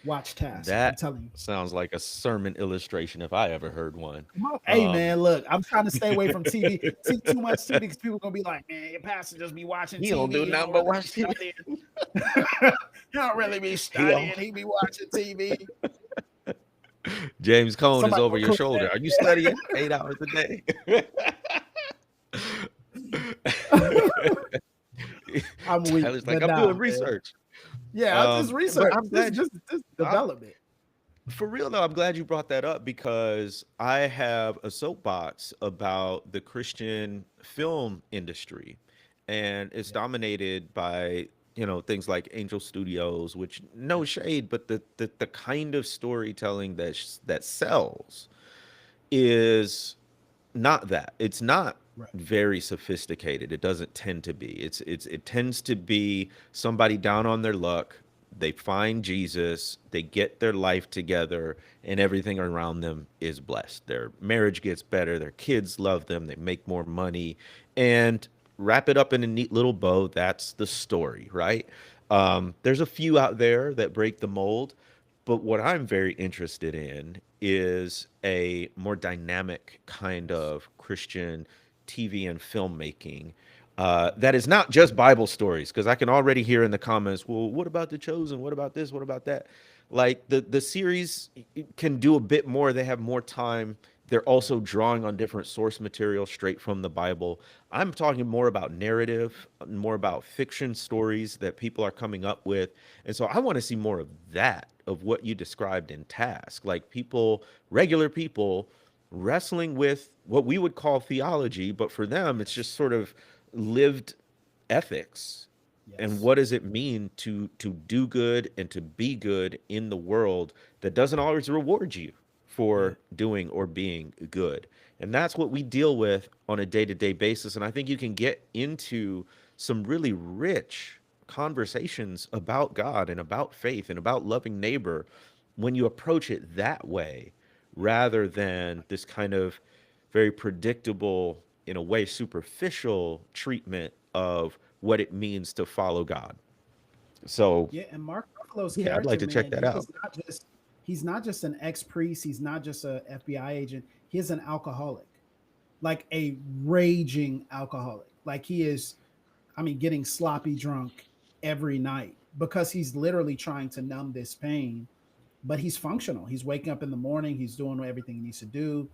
watch Task. I'm That telling you. sounds like a sermon illustration if I ever heard one. Come on. Hey Um, man, look, I'm trying to stay away from TV. See too much TV because people are gonna be like, man, your pastor just be watching he don't TV. do He nothing don't but really be watch TV. studying. He don't really be He all, studying. He be watching TV. James Cone is Somebody over will your cook shoulder. Are you studying 8 hours a day? that. I'm weak, Tyler's like, but I'm doing nah, man. research. Yeah, I just But research. I'm This glad just I'm development. for real though, I'm glad you brought that up because I have a soapbox about the Christian film industry. And it's Yeah. dominated by, things like Angel Studios, which no shade, but the kind of storytelling that sells is not that. It's not Right. very sophisticated. It doesn't tend to be. It tends to be somebody down on their luck. They find Jesus, they get their life together, and everything around them is blessed. Their marriage gets better, their kids love them, they make more money, and wrap it up in a neat little bow. That's the story, right? There's a few out there that break the mold, but what I'm very interested in is a more dynamic kind Yes. of Christian TV and filmmaking that is not just Bible stories. Because I can already hear in the comments, well, what about The Chosen? What about this? What about that? Like the series can do a bit more. They have more time. They're Yeah. also drawing on different source material straight from the Bible. I'm talking more about narrative, more about fiction stories that people are coming up with. And so I want to see more of that, of what you described in Task, like people, regular people wrestling with what we would call theology, but for them, it's Yes. just sort of lived ethics. And Yes. what does it mean to do good and to be good in the world that doesn't always reward you Yeah. for doing or being good? And that's what we deal with on a day-to-day basis. And I think you can get into some really rich conversations about God and about faith and about loving neighbor when you approach it that way rather than this kind of very predictable, in a way, superficial treatment of what it means to follow God. So, Yeah, and Mark Ruffalo's yeah, I'd like character, to check man, that out. he's not just an ex-priest, he's not just a FBI agent, he's an alcoholic. Like a raging alcoholic. Like he is, I mean, getting sloppy drunk every night because he's literally trying to numb this pain, but he's functional. He's waking up in the morning, he's doing everything he needs to do.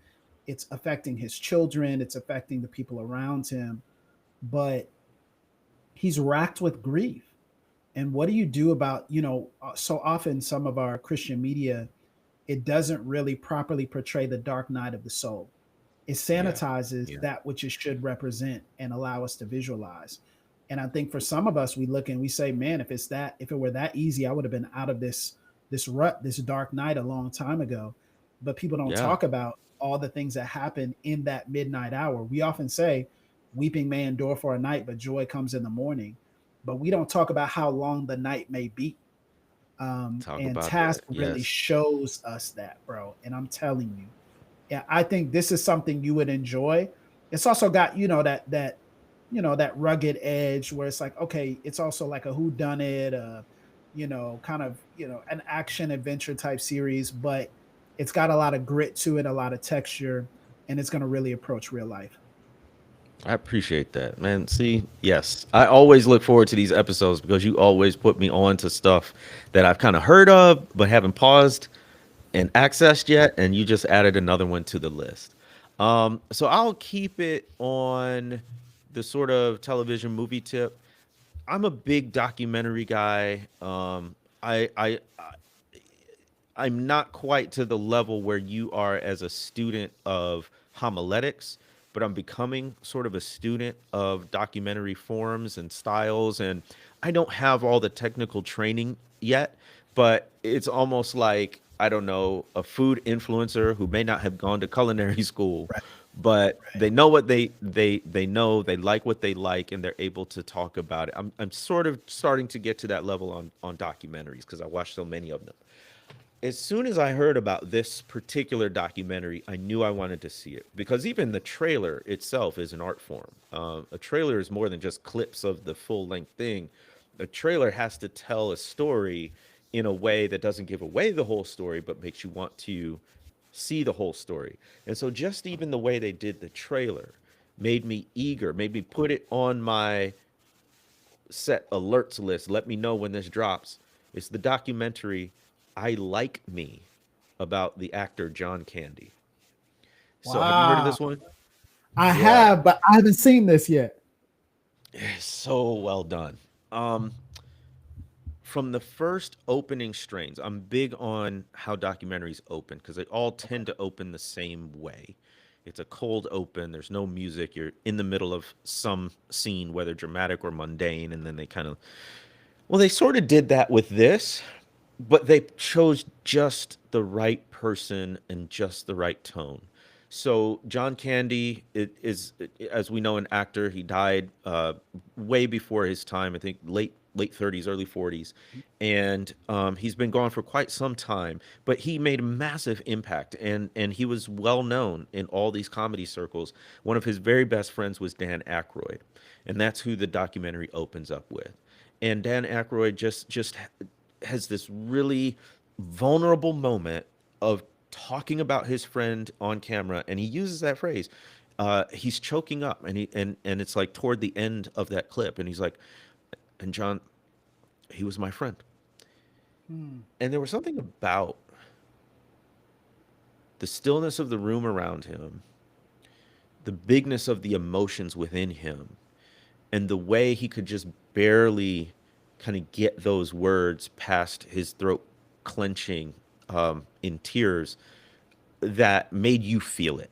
It's affecting his children, it's affecting the people around him, but he's racked with grief. And what do you do about, so often some of our Christian media, it doesn't really properly portray the dark night of the soul. It Yeah. sanitizes Yeah. that which it should represent and allow us to visualize. And I think for some of us, we look and we say, man, if it were that easy, I would have been out of this rut, this dark night a long time ago. But people don't Yeah. talk about all the things that happen in that midnight hour. We often say, weeping may endure for a night, but joy comes in the morning. But we don't talk about how long the night may be. Talk And about Task that. really Yes. shows us that, bro. And I'm telling you, yeah, I think this is something you would enjoy. It's also got, that rugged edge where it's like, okay, it's also like a who done it, kind of, an action adventure type series, but it's got a lot of grit to it, a lot of texture, and it's going to really approach real life. I appreciate that, man. See, yes, I always look forward to these episodes because you always put me on to stuff that I've kind of heard of but haven't paused and accessed yet, and you just added another one to the list. So I'll keep it on the sort of television movie tip. I'm a big documentary guy. I'm not quite to the level where you are as a student of homiletics, but I'm becoming sort of a student of documentary forms and styles. And I don't have all the technical training yet, but it's almost like, I don't know, a food influencer who may not have gone to culinary school, Right, but right. they know what they know, they like what they like, and they're able to talk about it. I'm sort of starting to get to that level on documentaries because I watch so many of them. As soon as I heard about this particular documentary, I knew I wanted to see it because even the trailer itself is an art form. A trailer is more than just clips of the full length thing. A trailer has to tell a story in a way that doesn't give away the whole story, but makes you want to see the whole story. And so, just even the way they did the trailer made me eager, made me put it on my set alerts list. Let me know when this drops. It's the documentary I Like Me about the actor John Candy. So have you heard of Wow. this one? I Yeah, have, but I haven't seen this yet. it's so well done. Um, from the first opening strains, I'm big on how documentaries open because they all tend to open the same way. It's a cold open. There's no music. You're in the middle of some scene, whether dramatic or mundane, and then they kind of, well, they sort of did that with this, but they chose just the right person and just the right tone. So John Candy is, as we know, an actor. He died way before his time. I think late 30s, early 40s, and he's been gone for quite some time. But he made a massive impact, and he was well known in all these comedy circles. One of his very best friends was Dan Aykroyd, and that's who the documentary opens up with. And Dan Aykroyd just has this really vulnerable moment of talking about his friend on camera, and he uses that phrase. He's choking up, and it's like toward the end of that clip, and he's like, "And John, he was my friend." Hmm. And there was something about the stillness of the room around him, the bigness of the emotions within him, and the way he could just barely kind of get those words past his throat clenching in tears that made you feel it.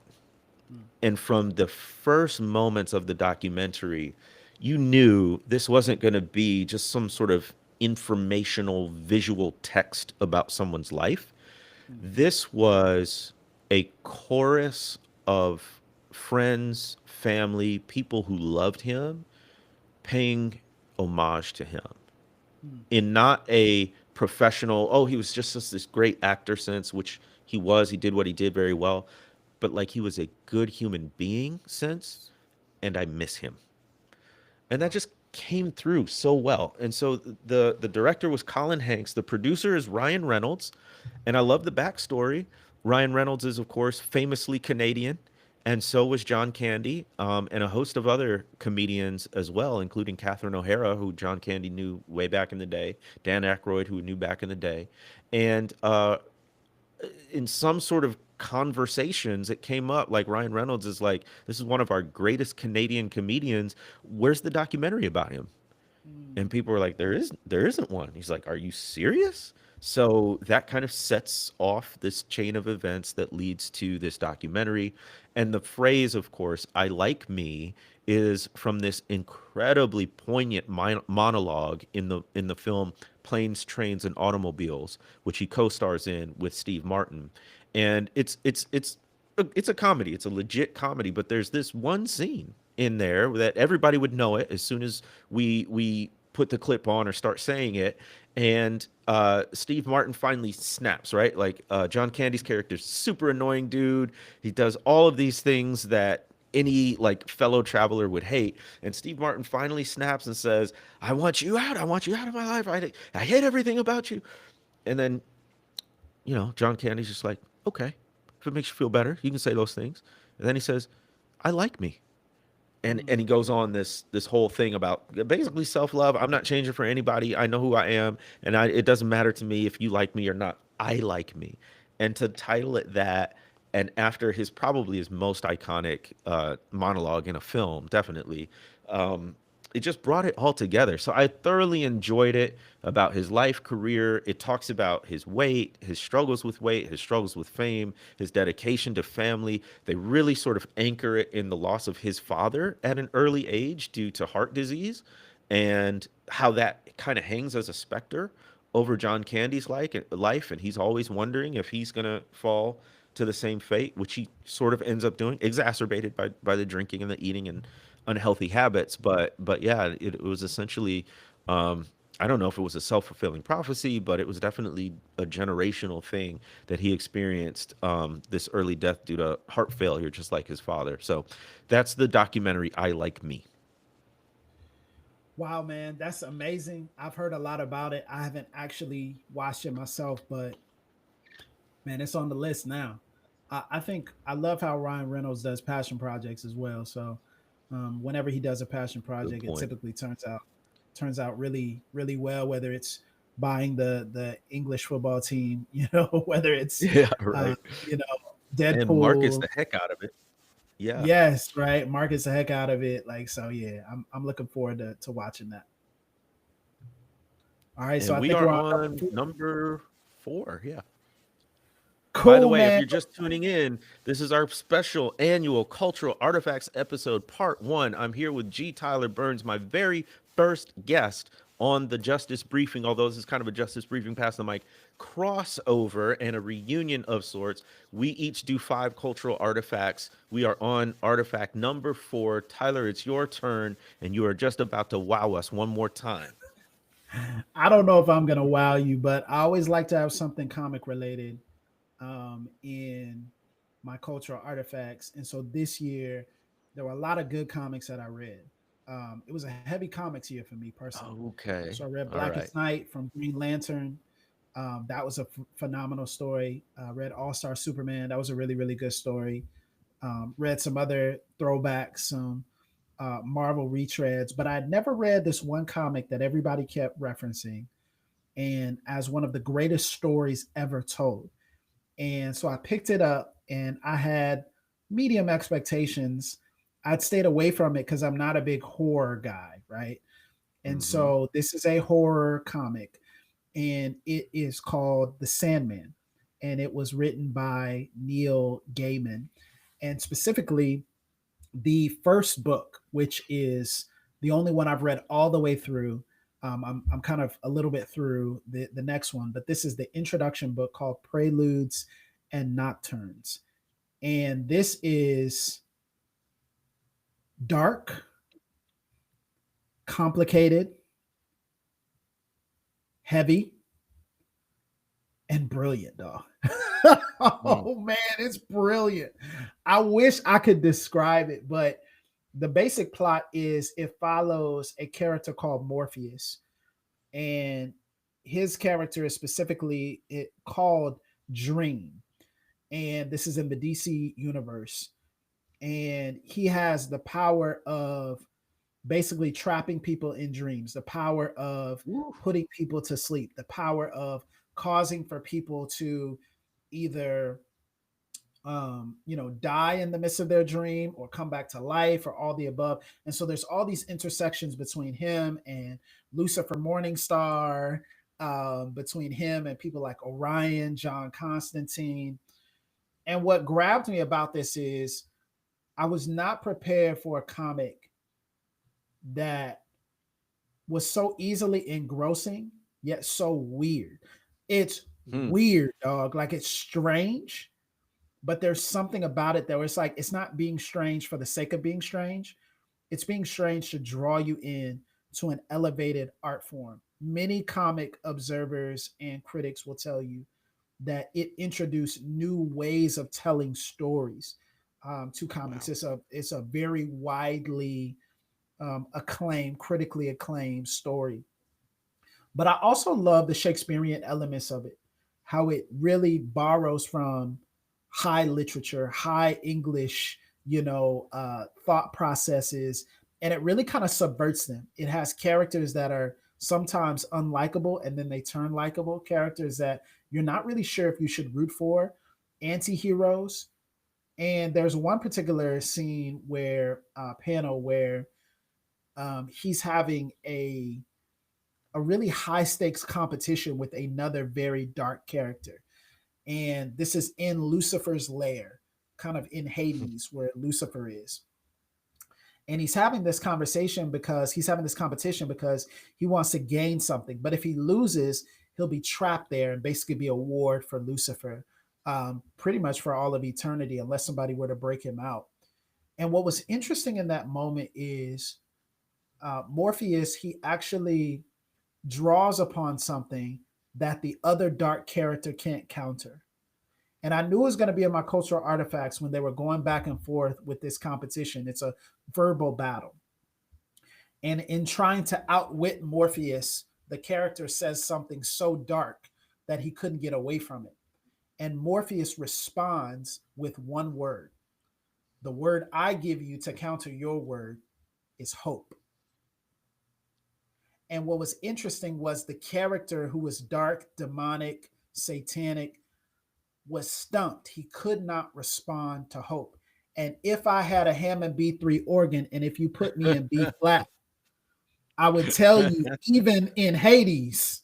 Hmm. And from the first moments of the documentary, you knew this wasn't going to be just some sort of informational visual text about someone's life. Hmm. This was a chorus of friends, family, people who loved him paying homage to him Hmm. in not a professional, oh, he was just this great actor sense, which he was, he did what he did very well, but like he was a good human being sense, and I miss him. And that Wow. just came through so well. And so the director was Colin Hanks, the producer is Ryan Reynolds, and I love the backstory. Ryan Reynolds is, of course, famously Canadian, and so was John Candy, and a host of other comedians as well, including Catherine O'Hara, who John Candy knew way back in the day, Dan Aykroyd, who knew back in the day. And in some sort of conversations, it came up like Ryan Reynolds is like, this is one of our greatest Canadian comedians. Where's the documentary about him? Mm. And people were like, there isn't one. He's like, are you serious? So that kind of sets off this chain of events that leads to this documentary. And the phrase, of course, I like me, is from this incredibly poignant monologue in the film Planes, Trains, and Automobiles, which he co-stars in with Steve Martin. And it's a comedy. It's a legit comedy, but there's this one scene in there that everybody would know it as soon as we put the clip on or start saying it. And Steve Martin finally snaps, right? Like John Candy's character's super annoying dude. He does all of these things that any like fellow traveler would hate. And Steve Martin finally snaps and says, I want you out. I want you out of my life. I hate everything about you. And then, John Candy's just like, okay, if it makes you feel better, you can say those things. And then he says, I like me. And he Mm. goes on this whole thing about basically self-love. I'm not changing for anybody. I know who I am, and it doesn't matter to me if you like me or not. I like me. And to title it that, and after his most iconic monologue in a film, definitely, it just brought it all together. So I thoroughly enjoyed it. About his life, career. It talks about his weight, his struggles with weight, his struggles with fame, his dedication to family. They really sort of anchor it in the loss of his father at an early age due to heart disease, and how that kind of hangs as a specter over John Candy's life. And he's always wondering if he's going to fall to the same fate, which he sort of ends up doing, exacerbated by the drinking and the eating and unhealthy habits. But yeah, it was essentially, I don't know if it was a self-fulfilling prophecy, but it was definitely a generational thing that he experienced, this early death due to heart failure, just like his father. So that's the documentary I Like Me. Wow, man, that's amazing. I've heard a lot about it. I haven't actually watched it myself, but man, it's on the list now. I think I love how Ryan Reynolds does passion projects as well. So whenever he does a passion Good project, it point. typically turns out really really well. Whether it's buying the English football team, whether it's Yeah, uh, right. you know And markets Deadpool. the heck out of it. Yeah. Yes, right. Markets the heck out of it. Like so, yeah. I'm looking forward to watching that. All right, so And I we think are we're on number on 4. number 4. Yeah. By the Cool, way, if man. you're just tuning in, this is our special annual Cultural Artifacts episode, part 1. I'm here with G. Tyler Burns, my very first guest on the Justice Briefing, although this is kind of a Justice Briefing pass the mic crossover and a reunion of sorts. We each do 5 cultural artifacts. We are on artifact number 4. Tyler, it's your turn, and you are just about to wow us one more time. I don't know if I'm gonna wow you, but I always like to have something comic related in my cultural artifacts. And so this year, there were a lot of good comics that I read. It was a heavy comics year for me personally. So Okay. I read All right. Blackest Night from Green Lantern. That was a phenomenal story. Read All Star Superman. That was a really really good story. Read some other throwbacks, some Marvel retreads, but I'd never read this one comic that everybody kept referencing and as one of the greatest stories ever told. And so I picked it up and I had medium expectations. I'd stayed away from it because I'm not a big horror guy, right? And Mm-hmm. so this is a horror comic and it is called The Sandman. And it was written by Neil Gaiman. And specifically, the first book, which is the only one I've read all the way through. I'm kind of a little bit through the next one, but this is the introduction book called Preludes and Nocturnes. And this is dark, complicated, heavy, and brilliant, dog. Mm. Oh man, it's brilliant. I wish I could describe it, but the basic plot is it follows a character called Morpheus, and his character is specifically called Dream, and this is in the DC universe, and he has the power of basically trapping people in dreams, the power of Woo. putting people to sleep, the power of causing for people to either die in the midst of their dream or come back to life or all the above. And so there's all these intersections between him and Lucifer Morningstar, between him and people like Orion, John Constantine. And what grabbed me about this is I was not prepared for a comic that was so easily engrossing yet so weird. It's Hmm. weird, dog. Like it's strange, but there's something about it that it's like it's not being strange for the sake of being strange. It's being strange to draw you in to an elevated art form. Many comic observers and critics will tell you that it introduced new ways of telling stories to comics. Wow. It's a very widely acclaimed, critically acclaimed story. But I also love the Shakespearean elements of it, how it really borrows from high literature, high English, thought processes, and it really kind of subverts them. It has characters that are sometimes unlikable and then they turn likable, characters that you're not really sure if you should root for, anti heroes. And there's one particular scene where, panel where he's having a really high stakes competition with another very dark character. And this is in Lucifer's lair, kind of in Hades, where Lucifer is. And he's having this competition because he wants to gain something. But if he loses, he'll be trapped there and basically be a ward for Lucifer, pretty much for all of eternity, unless somebody were to break him out. And what was interesting in that moment is Morpheus, he actually draws upon something that the other dark character can't counter. And I knew it was going to be in my cultural artifacts when they were going back and forth with this competition. It's a verbal battle. And in trying to outwit Morpheus, the character says something so dark that he couldn't get away from it. And Morpheus responds with one word. The word I give you to counter your word is hope. And what was interesting was the character who was dark, demonic, satanic was stumped. He could not respond to hope. And if I had a Hammond B3 organ and if you put me in B flat, I would tell you, even in Hades,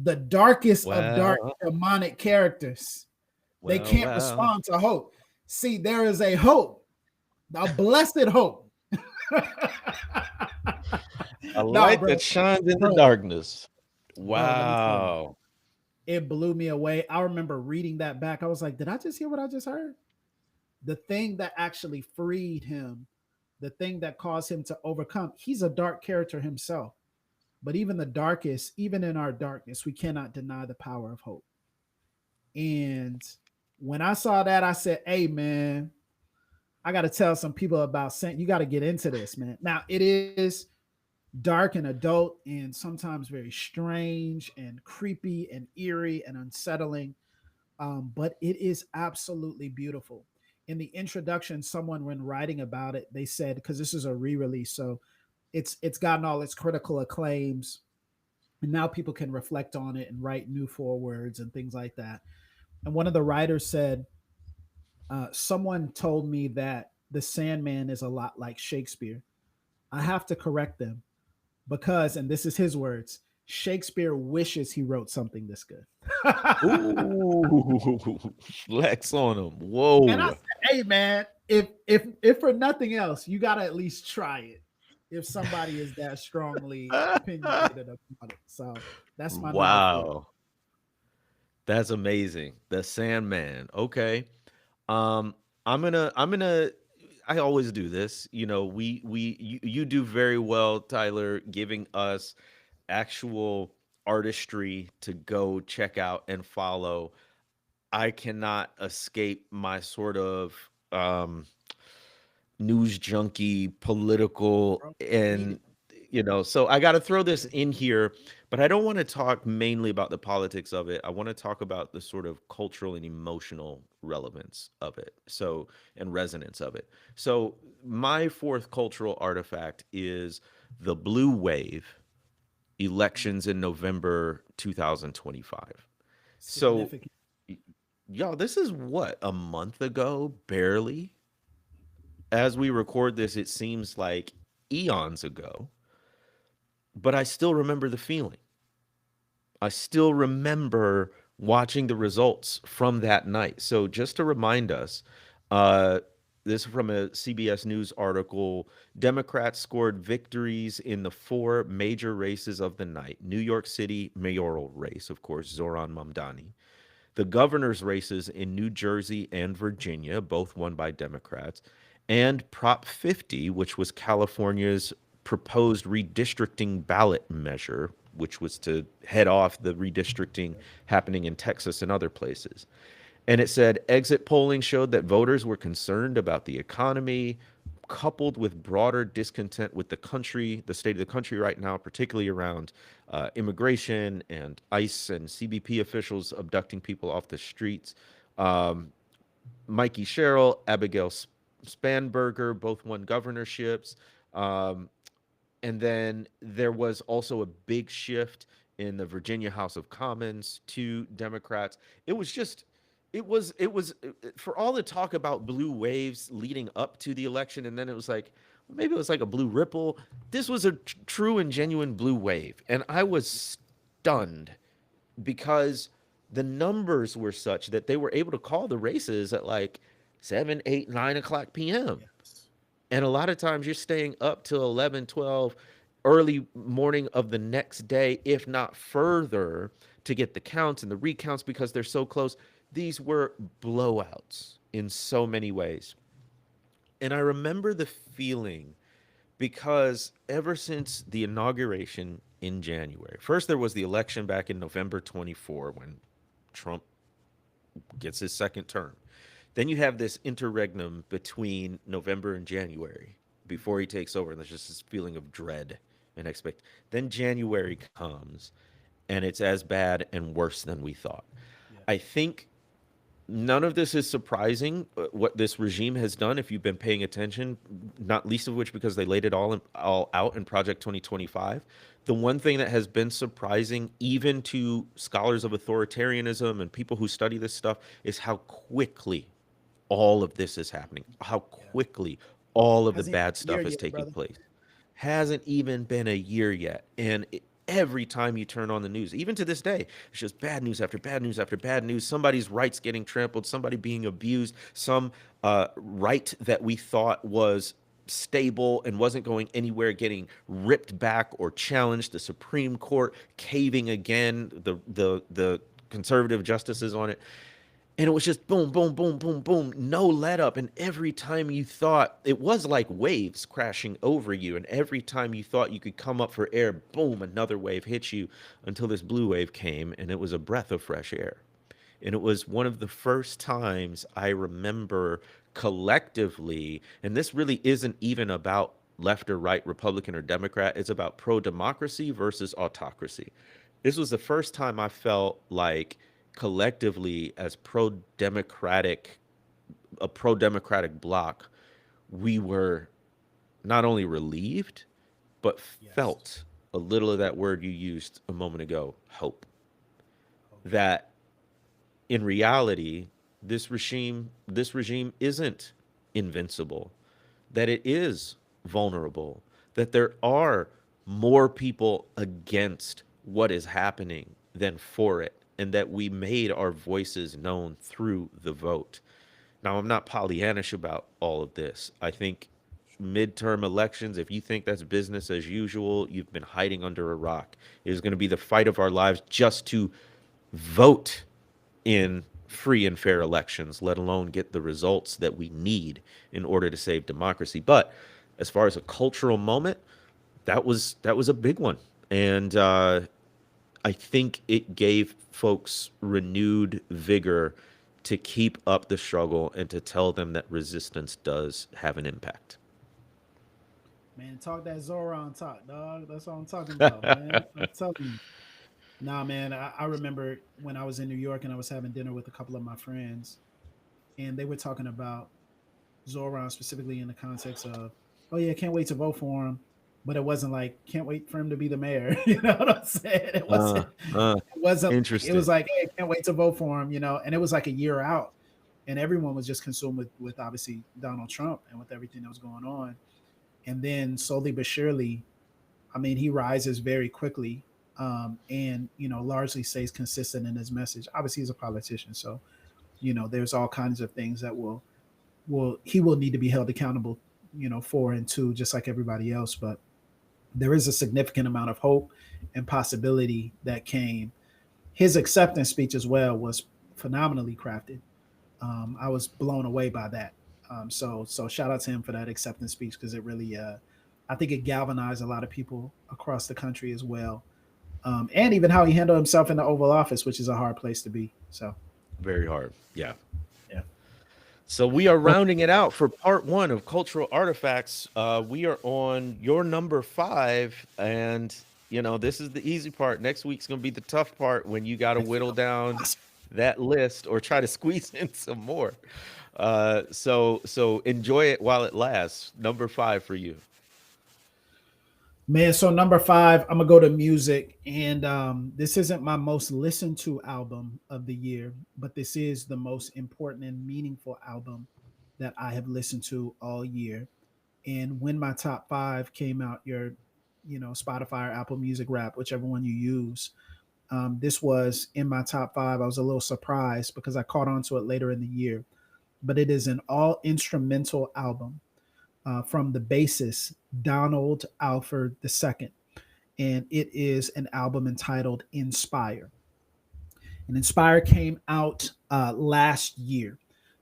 the darkest of dark Well, demonic characters, they well, can't well. respond to hope. See, there is a hope, a blessed hope. A No, light bro, that shines in the bro, darkness. bro, let me tell you, Wow. it blew me away. I remember reading that back. I was like, did I just hear what I just heard? The thing that actually freed him, the thing that caused him to overcome, he's a dark character himself. But even the darkest, even in our darkness, we cannot deny the power of hope. And when I saw that, I said, hey, man, I got to tell some people about Saint. You got to get into this, man. Now, it is dark and adult and sometimes very strange and creepy and eerie and unsettling. But it is absolutely beautiful. In the introduction, someone when writing about it, they said because this is a re-release, so it's gotten all its critical acclaims, and now people can reflect on it and write new forewords and things like that. And one of the writers said, someone told me that the Sandman is a lot like Shakespeare. I have to correct them because, and this is his words, Shakespeare wishes he wrote something this good. Ooh, flex on them. And I Whoa. said, hey man, if for nothing else, you gotta at least try it. If somebody is that strongly opinionated about it. So that's my number four. Wow. That's amazing. The Sandman. Okay. Um, I'm gonna I always do this. You do very well, Tyler, giving us actual artistry to go check out and follow. I cannot escape my sort of news junkie political Bro, need it. and so I got to throw this in here, but I don't want to talk mainly about the politics of it. I want to talk about the sort of cultural and emotional relevance of it, so and resonance of it. So my fourth cultural artifact is the blue wave elections in November 2025. So Significant. y'all, this is what, a month ago, barely. As we record this, it seems like eons ago, but I still remember the feeling. I still remember watching the results from that night. So just to remind us, uh, this is from a CBS News article. Democrats scored victories in the four major races of the night. New York City mayoral race, of course, Zoran Mamdani. The governor's races in New Jersey and Virginia, both won by Democrats, and Prop 50, which was California's proposed redistricting ballot measure, which was to head off the redistricting happening in Texas and other places. And it said exit polling showed that voters were concerned about the economy, coupled with broader discontent with the country, the state of the country right now, particularly around immigration and ICE and CBP officials abducting people off the streets. Um, Mikey Sherrill, Abigail Spanberger both won governorships. Um, and then there was also a big shift in the Virginia House of Commons to Democrats. It was just, it was for all the talk about blue waves leading up to the election, and then it was like, maybe it was like a blue ripple. This was a true and genuine blue wave, and I was stunned because the numbers were such that they were able to call the races at like 7, 8, 9 o'clock p.m. Yes. And a lot of times you're staying up till 11, 12, early morning of the next day, if not further, to get the counts and the recounts because they're so close. These were blowouts in so many ways. And I remember the feeling because ever since the inauguration in January, first there was the election back in November 24 when Trump gets his second term. Then you have this interregnum between November and January before he takes over, and there's just this feeling of dread and expect. Then January comes, and it's as bad and worse than we thought. Yeah. I think none of this is surprising. What this regime has done, if you've been paying attention, not least of which because they laid it all out in Project 2025. The one thing that has been surprising, even to scholars of authoritarianism and people who study this stuff, is how quickly all of this is happening, how Yeah. quickly all of the Hasn't bad even been a stuff year is yet, taking brother. place. Hasn't even been a year yet. And every time you turn on the news, even to this day, it's just bad news after bad news after bad news. Somebody's rights getting trampled, somebody being abused, some right that we thought was stable and wasn't going anywhere getting ripped back or challenged. The Supreme Court caving again, the conservative justices on it. And it was just boom, boom, boom, boom, boom, no let up. And every time you thought it was like waves crashing over you, and every time you thought you could come up for air, boom, another wave hit you until this blue wave came, and it was a breath of fresh air. And it was one of the first times I remember collectively, and this really isn't even about left or right, Republican or Democrat, it's about pro democracy versus autocracy. This was the first time I felt like collectively, as a pro democratic bloc, we were not only relieved, but Yes. felt a little of that word you used a moment ago, hope. Hope. That in reality, this regime isn't invincible, that it is vulnerable, that there are more people against what is happening than for it, and that we made our voices known through the vote. Now, I'm not Pollyannish about all of this. I think midterm elections, if you think that's business as usual, you've been hiding under a rock. It is going to be the fight of our lives just to vote in free and fair elections, let alone get the results that we need in order to save democracy. But as far as a cultural moment, that was a big one, and I think it gave folks renewed vigor to keep up the struggle and to tell them that resistance does have an impact. Man, talk that Zoran talk, dog. That's what I'm talking about, man. I'm telling you. Nah, man. I remember when I was in New York and I was having dinner with a couple of my friends, and they were talking about Zoran specifically in the context of, oh yeah, can't wait to vote for him. but it wasn't like can't wait for him to be the mayor. You know what I'm saying? It Uh, wasn't. uh, It wasn't. Like, it interesting. was like, hey, can't wait to vote for him. You know, and it was like a year out, and everyone was just consumed with obviously Donald Trump and with everything that was going on. And then slowly but surely, I mean, he rises very quickly, and largely stays consistent in his message. Obviously, he's a politician, so there's all kinds of things that will he will need to be held accountable, for and to, just like everybody else. But there is a significant amount of hope and possibility that came. His acceptance speech as well was phenomenally crafted. I was blown away by that. So shout out to him for that acceptance speech, because it really, I think it galvanized a lot of people across the country as well. And even how he handled himself in the Oval Office, which is a hard place to be. So Very hard. Yeah. yeah. So we are Well, rounding it out for part one of cultural artifacts. We are on your number five, and this is the easy part. Next week's gonna be the tough part when you got to I whittle feel down awesome. that list or try to squeeze in some more. So enjoy it while it lasts. Number five for you. Man, so number five, I'm gonna go to music, and this isn't my most listened to album of the year, but this is the most important and meaningful album that I have listened to all year. And when my top five came out, Spotify or Apple Music Rap, whichever one you use, this was in my top five. I was a little surprised because I caught on to it later in the year, but it is an all instrumental album, from the bassist Donald Alford II, and it is an album entitled Inspire. And Inspire came out last year.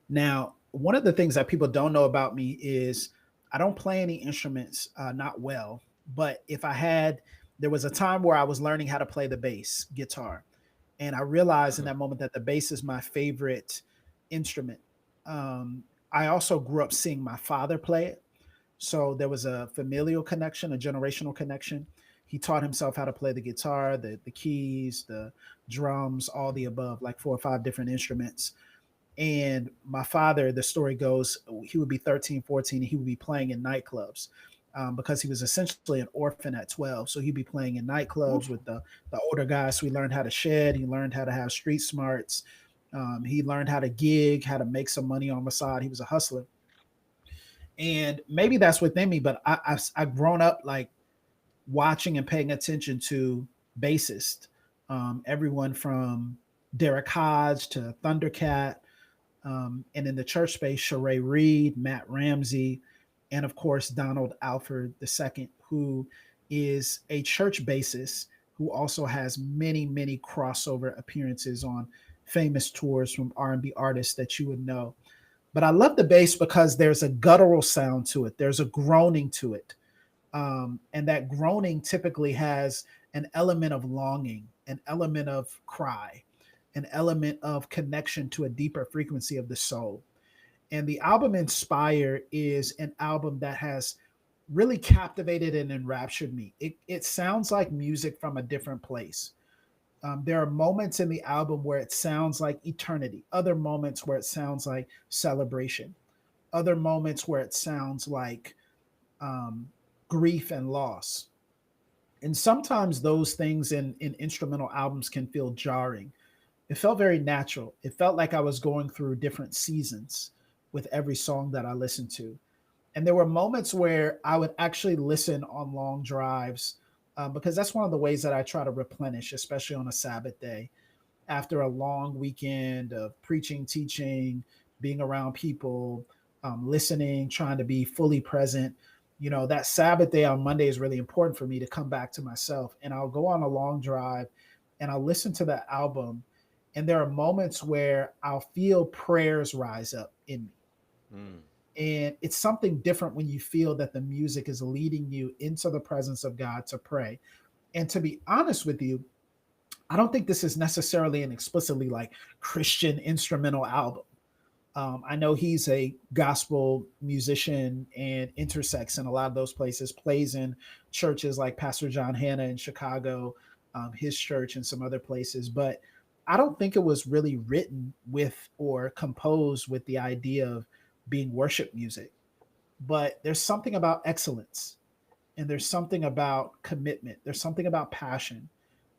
Now, one of the things that people don't know about me is I don't play any instruments, not well. But if I had, there was a time where I was learning how to play the bass guitar. And I realized in Uh-huh. that moment that the bass is my favorite instrument. I also grew up seeing my father play it. So there was a familial connection, a generational connection. He taught himself how to play the guitar, the keys, the drums, all the above, like 4 or 5 different instruments. And my father, the story goes, he would be 13, 14, and he would be playing in nightclubs, because he was essentially an orphan at 12. So he'd be playing in nightclubs with the older guys. So he learned how to shed. He learned how to have street smarts. He learned how to gig, how to make some money on the side. He was a hustler. And maybe that's within me, but I've grown up like watching and paying attention to bassists, everyone from Derek Hodge to Thundercat, and in the church space, Sheree Reed, Matt Ramsey, and of course Donald Alford II, who is a church bassist who also has many, many crossover appearances on famous tours from R&B artists that you would know. But I love the bass because there's a guttural sound to it. There's a groaning to it, and that groaning typically has an element of longing, an element of cry, an element of connection to a deeper frequency of the soul. And the album Inspire is an album that has really captivated and enraptured me. It sounds like music from a different place. There are moments in the album where it sounds like eternity, other moments where it sounds like celebration, other moments where it sounds like um, grief and loss. And sometimes those things in instrumental albums can feel jarring. It felt very natural. It felt like I was going through different seasons with every song that I listened to. And there were moments where I would actually listen on long drives, because that's one of the ways that I try to replenish, especially on a Sabbath day. After a long weekend of preaching, teaching, being around people, listening, trying to be fully present, that Sabbath day on Monday is really important for me to come back to myself. And I'll go on a long drive and I'll listen to that album. And there are moments where I'll feel prayers rise up in me. Mm. And it's something different when you feel that the music is leading you into the presence of God to pray. And to be honest with you, I don't think this is necessarily an explicitly like Christian instrumental album. I know he's a gospel musician and intersects in a lot of those places, plays in churches like Pastor John Hanna in Chicago, his church, and some other places. But I don't think it was really written with or composed with the idea of being worship music. But there's something about excellence. And there's something about commitment, there's something about passion,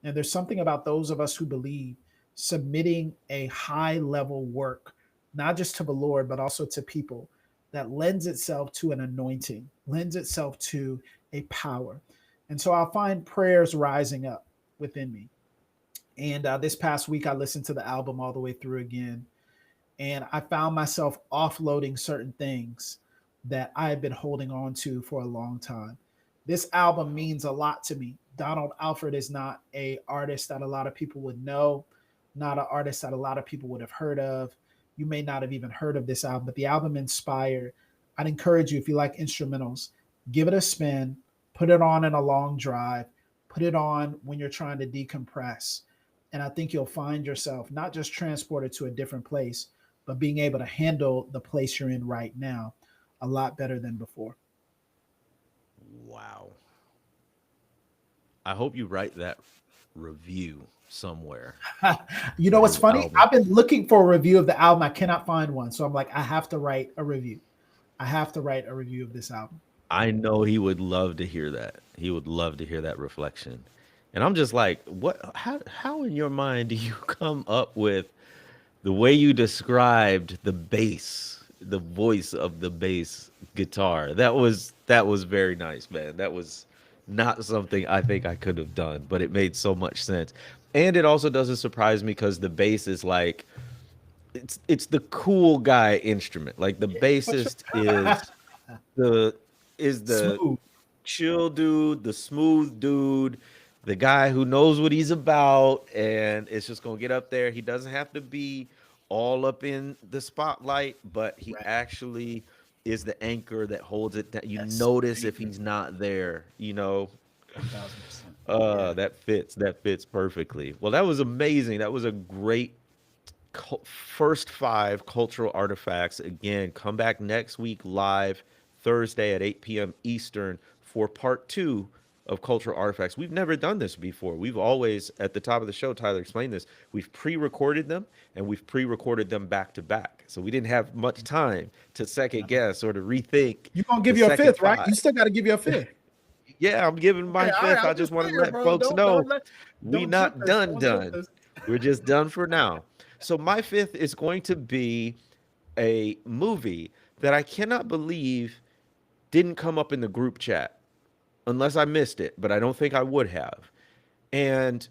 and there's something about those of us who believe submitting a high level work, not just to the Lord, but also to people, that lends itself to an anointing, lends itself to a power. And so I'll find prayers rising up within me. And this past week, I listened to the album all the way through again. And I found myself offloading certain things that I had been holding on to for a long time. This album means a lot to me. Donald Alford is not a artist that a lot of people would know, not an artist that a lot of people would have heard of. You may not have even heard of this album, but the album inspired. I'd encourage you, if you like instrumentals, give it a spin, put it on in a long drive, put it on when you're trying to decompress. And I think you'll find yourself not just transported to a different place, but being able to handle the place you're in right now a lot better than before. Wow. I hope you write that review somewhere You know for what's his funny? album. I've been looking for a review of the album. I cannot find one. So I'm like, I have to write a review. I have to write a review of this album. I know he would love to hear that. He would love to hear that reflection. And I'm just like, what how in your mind do you come up with the way you described the bass, the voice of the bass guitar? That was very nice, man. That was not something I think I could have done, but it made so much sense. And it also doesn't surprise me because the bass is like it's the cool guy instrument. Like the Yeah, for sure. bassist the is the Smooth. chill dude, the smooth dude, the guy who knows what he's about, and it's just gonna get up there. He doesn't have to be all up in the spotlight, but he Right. actually is the anchor that holds it that you Yes. notice if Anchor. he's not there, you know. 1000%. Yeah. That fits perfectly. Well, that was amazing. That was a great first five cultural artifacts. Again, come back next week live Thursday at 8 p.m. Eastern for part two of cultural artifacts. We've never done this before. We've always, at the top of the show, Tyler explained this, we've pre-recorded them and we've pre-recorded them back to back. So we didn't have much time to second No. guess or to rethink You're gonna the give you a second fifth, right? You five. still gotta give you a fifth. Yeah, I'm giving Okay, my all right. fifth. I I'm just just want to saying, let bro. folks Don't don't know let we don't jump not us. done Don't jump done. us. We're just done for now. So my fifth is going to be a movie that I cannot believe didn't come up in the group chat unless I missed it, but I don't think I would have. And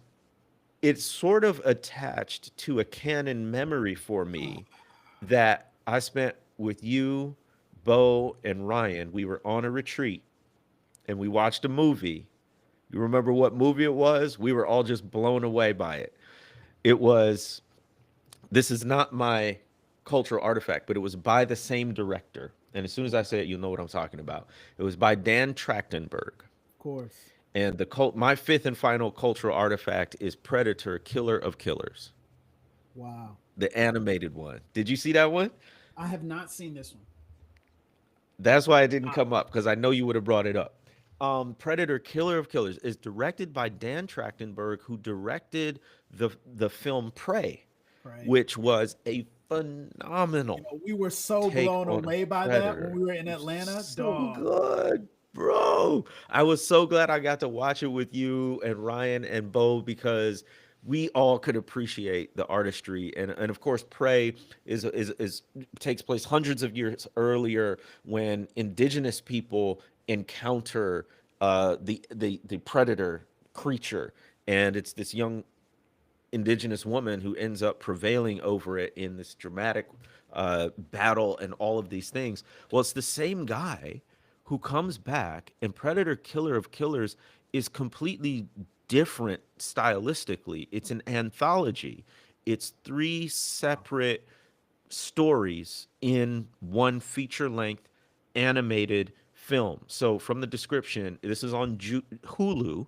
it's sort of attached to a canon memory for Oh, me that I spent with you, Bo, and Ryan. We were on a retreat and we watched a movie. You remember what movie it was? We were all just blown away by it. It was, this is not my cultural artifact, but it was by the same director. And as soon as I say it, you'll know what I'm talking about. It was by Dan Trachtenberg. of course. And my fifth and final cultural artifact is Predator, Killer of Killers, Wow. the animated one. Did you see that one? I have not seen this one. That's why it didn't Uh, come up because I know you would have brought it up. Predator, Killer of Killers is directed by Dan Trachtenberg, who directed the film Prey, right. which was a You phenomenal know, we were so take blown on a away by that when predator. we were in It was Atlanta. so Dog. good, bro. I was so glad I got to watch it with you and Ryan and Bo because we all could appreciate the artistry and of course Prey is takes place hundreds of years earlier when indigenous people encounter the predator creature, and it's this young indigenous woman who ends up prevailing over it in this dramatic battle and all of these things. Well, it's the same guy who comes back, and Predator Killer of Killers is completely different stylistically. It's an anthology, it's three separate stories in one feature length animated film. So, from the description, this is on Hulu.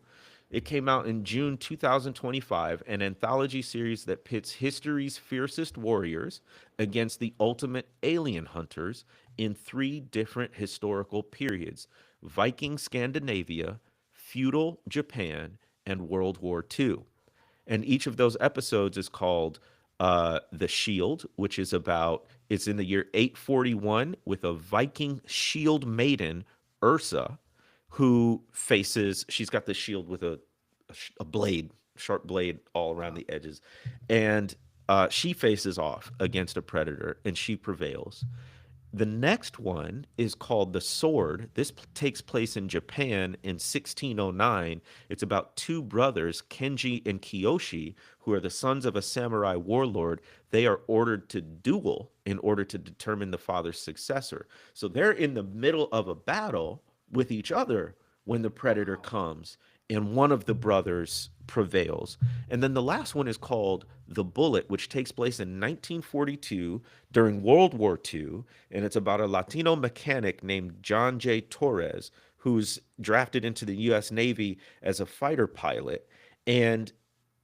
It came out in June 2025, an anthology series that pits history's fiercest warriors against the ultimate alien hunters in three different historical periods: Viking Scandinavia, feudal Japan, and World War II. And each of those episodes is called The Shield, which is about, it's in the year 841 with a Viking shield maiden, Ursa, who faces. She's got the shield with a blade, sharp blade all around Wow. the edges, and she faces off against a predator, and she prevails. The next one is called The Sword. This takes place in Japan in 1609. It's about two brothers, Kenji and Kiyoshi, who are the sons of a samurai warlord. They are ordered to duel in order to determine the father's successor. So they're in the middle of a battle with each other when the predator Wow. comes, and one of the brothers prevails. And then the last one is called The Bullet, which takes place in 1942 during World War II. And it's about a Latino mechanic named John J. Torres, who's drafted into the US Navy as a fighter pilot. And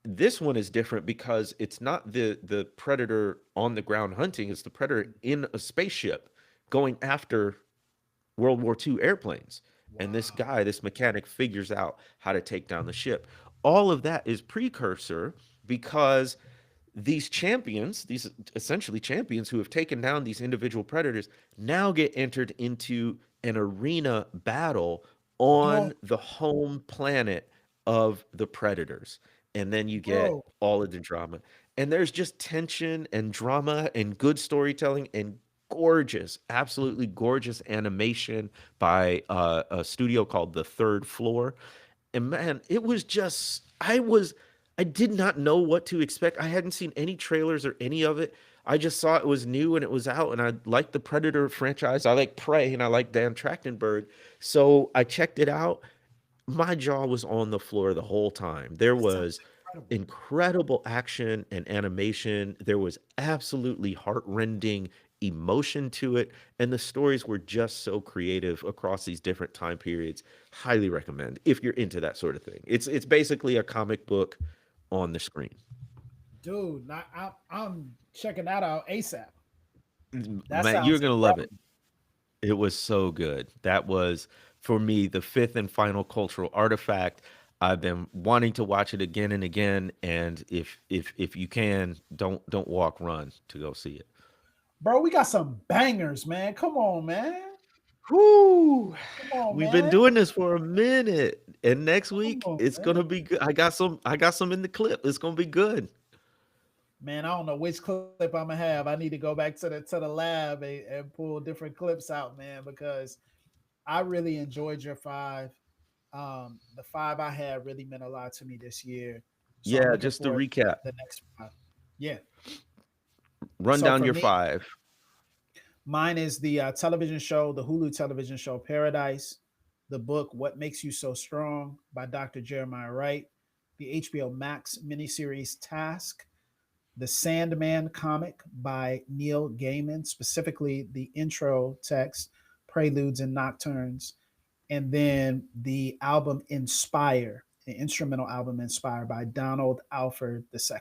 this one is different because it's not the predator on the ground hunting, it's the predator in a spaceship going after World War II airplanes. And this Wow. guy, this mechanic, figures out how to take down the ship. All of that is precursor because these champions, these essentially champions who have taken down these individual predators, now get entered into an arena battle Bro, on the home planet of the predators. And then you get bro. all of the drama. And there's just tension and drama and good storytelling and gorgeous, absolutely gorgeous animation by a studio called The Third Floor. And man, it was just I did not know what to expect. I hadn't seen any trailers or any of it. I just saw it was new and it was out, and I like the Predator franchise. I like Prey and I like Dan Trachtenberg. So I checked it out. My jaw was on the floor the whole time. There That sounds was incredible. incredible action and animation. There was absolutely heartrending emotion to it, and the stories were just so creative across these different time periods. Highly recommend if you're into that sort of thing. It's basically a comic book on the screen. Dude, I'm checking that out ASAP. That Man, you're sounds gonna love it. incredible. It was so good. That was, for me, the fifth and final cultural artifact. I've been wanting to watch it again and again, and if you can, don't walk, run to go see it. Bro, we got some bangers, man. Come on, man. Whoo! Come on, We've been man. doing this for a minute, and next Come week on, it's man. gonna be good. I got some in the clip. It's gonna be good. Man, I don't know which clip I'm gonna have. I need to go back to the lab and pull different clips out, man, because I really enjoyed your five. The five I had really meant a lot to me this year. So I'm Yeah, looking just to forward to recap, the next five. Yeah. run So down for your me, five. mine is the television show, the Hulu television show Paradise, the book What Makes You So Strong by Dr. Jeremiah Wright, the HBO Max miniseries Task, the Sandman comic by Neil Gaiman, specifically the intro text, Preludes and Nocturnes, and then the album Inspire, the instrumental album Inspire by Donald Alford II.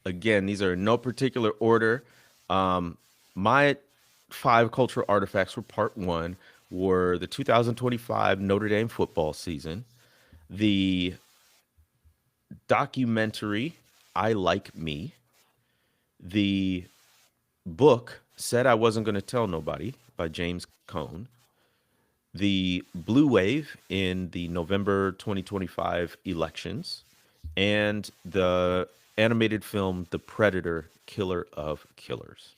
Again, these are in no particular order. Um, my five cultural artifacts for part one were the 2025 Notre Dame football season, the documentary I Like Me, the book Said I Wasn't Going to Tell Nobody by James Cone, the blue wave in the November 2025 elections, and the animated film The Predator Killer of Killers.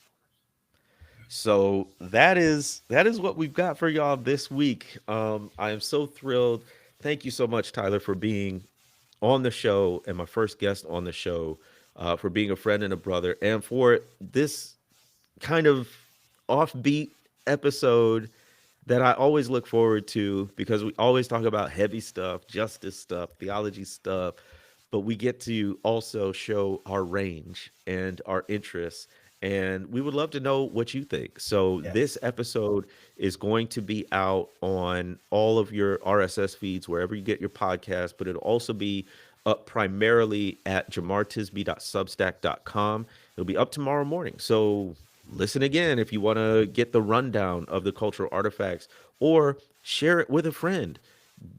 So that is what we've got for y'all this week. I am so thrilled. Thank you so much, Tyler, for being on the show and my first guest on the show, for being a friend and a brother, and for this kind of offbeat episode that I always look forward to because we always talk about heavy stuff, justice stuff, theology stuff, but we get to also show our range and our interests. And we would love to know what you think. So, this Yes. episode is going to be out on all of your RSS feeds, wherever you get your podcast, but it'll also be up primarily at jamartisby.substack.com. It'll be up tomorrow morning. So, listen again if you want to get the rundown of the cultural artifacts, or share it with a friend.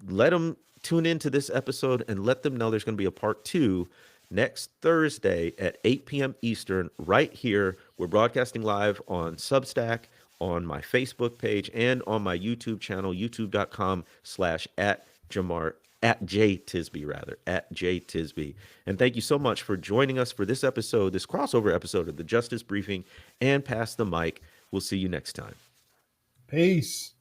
Let them tune into this episode and let them know there's going to be a part two next Thursday at 8 p.m. Eastern, right here. We're broadcasting live on Substack, on my Facebook page and on my YouTube channel, youtube.com/@Jamar at J Tisby, rather, at J Tisby. And thank you so much for joining us for this episode, this crossover episode of the Justice Briefing and Pass the Mic. We'll see you next time. Peace.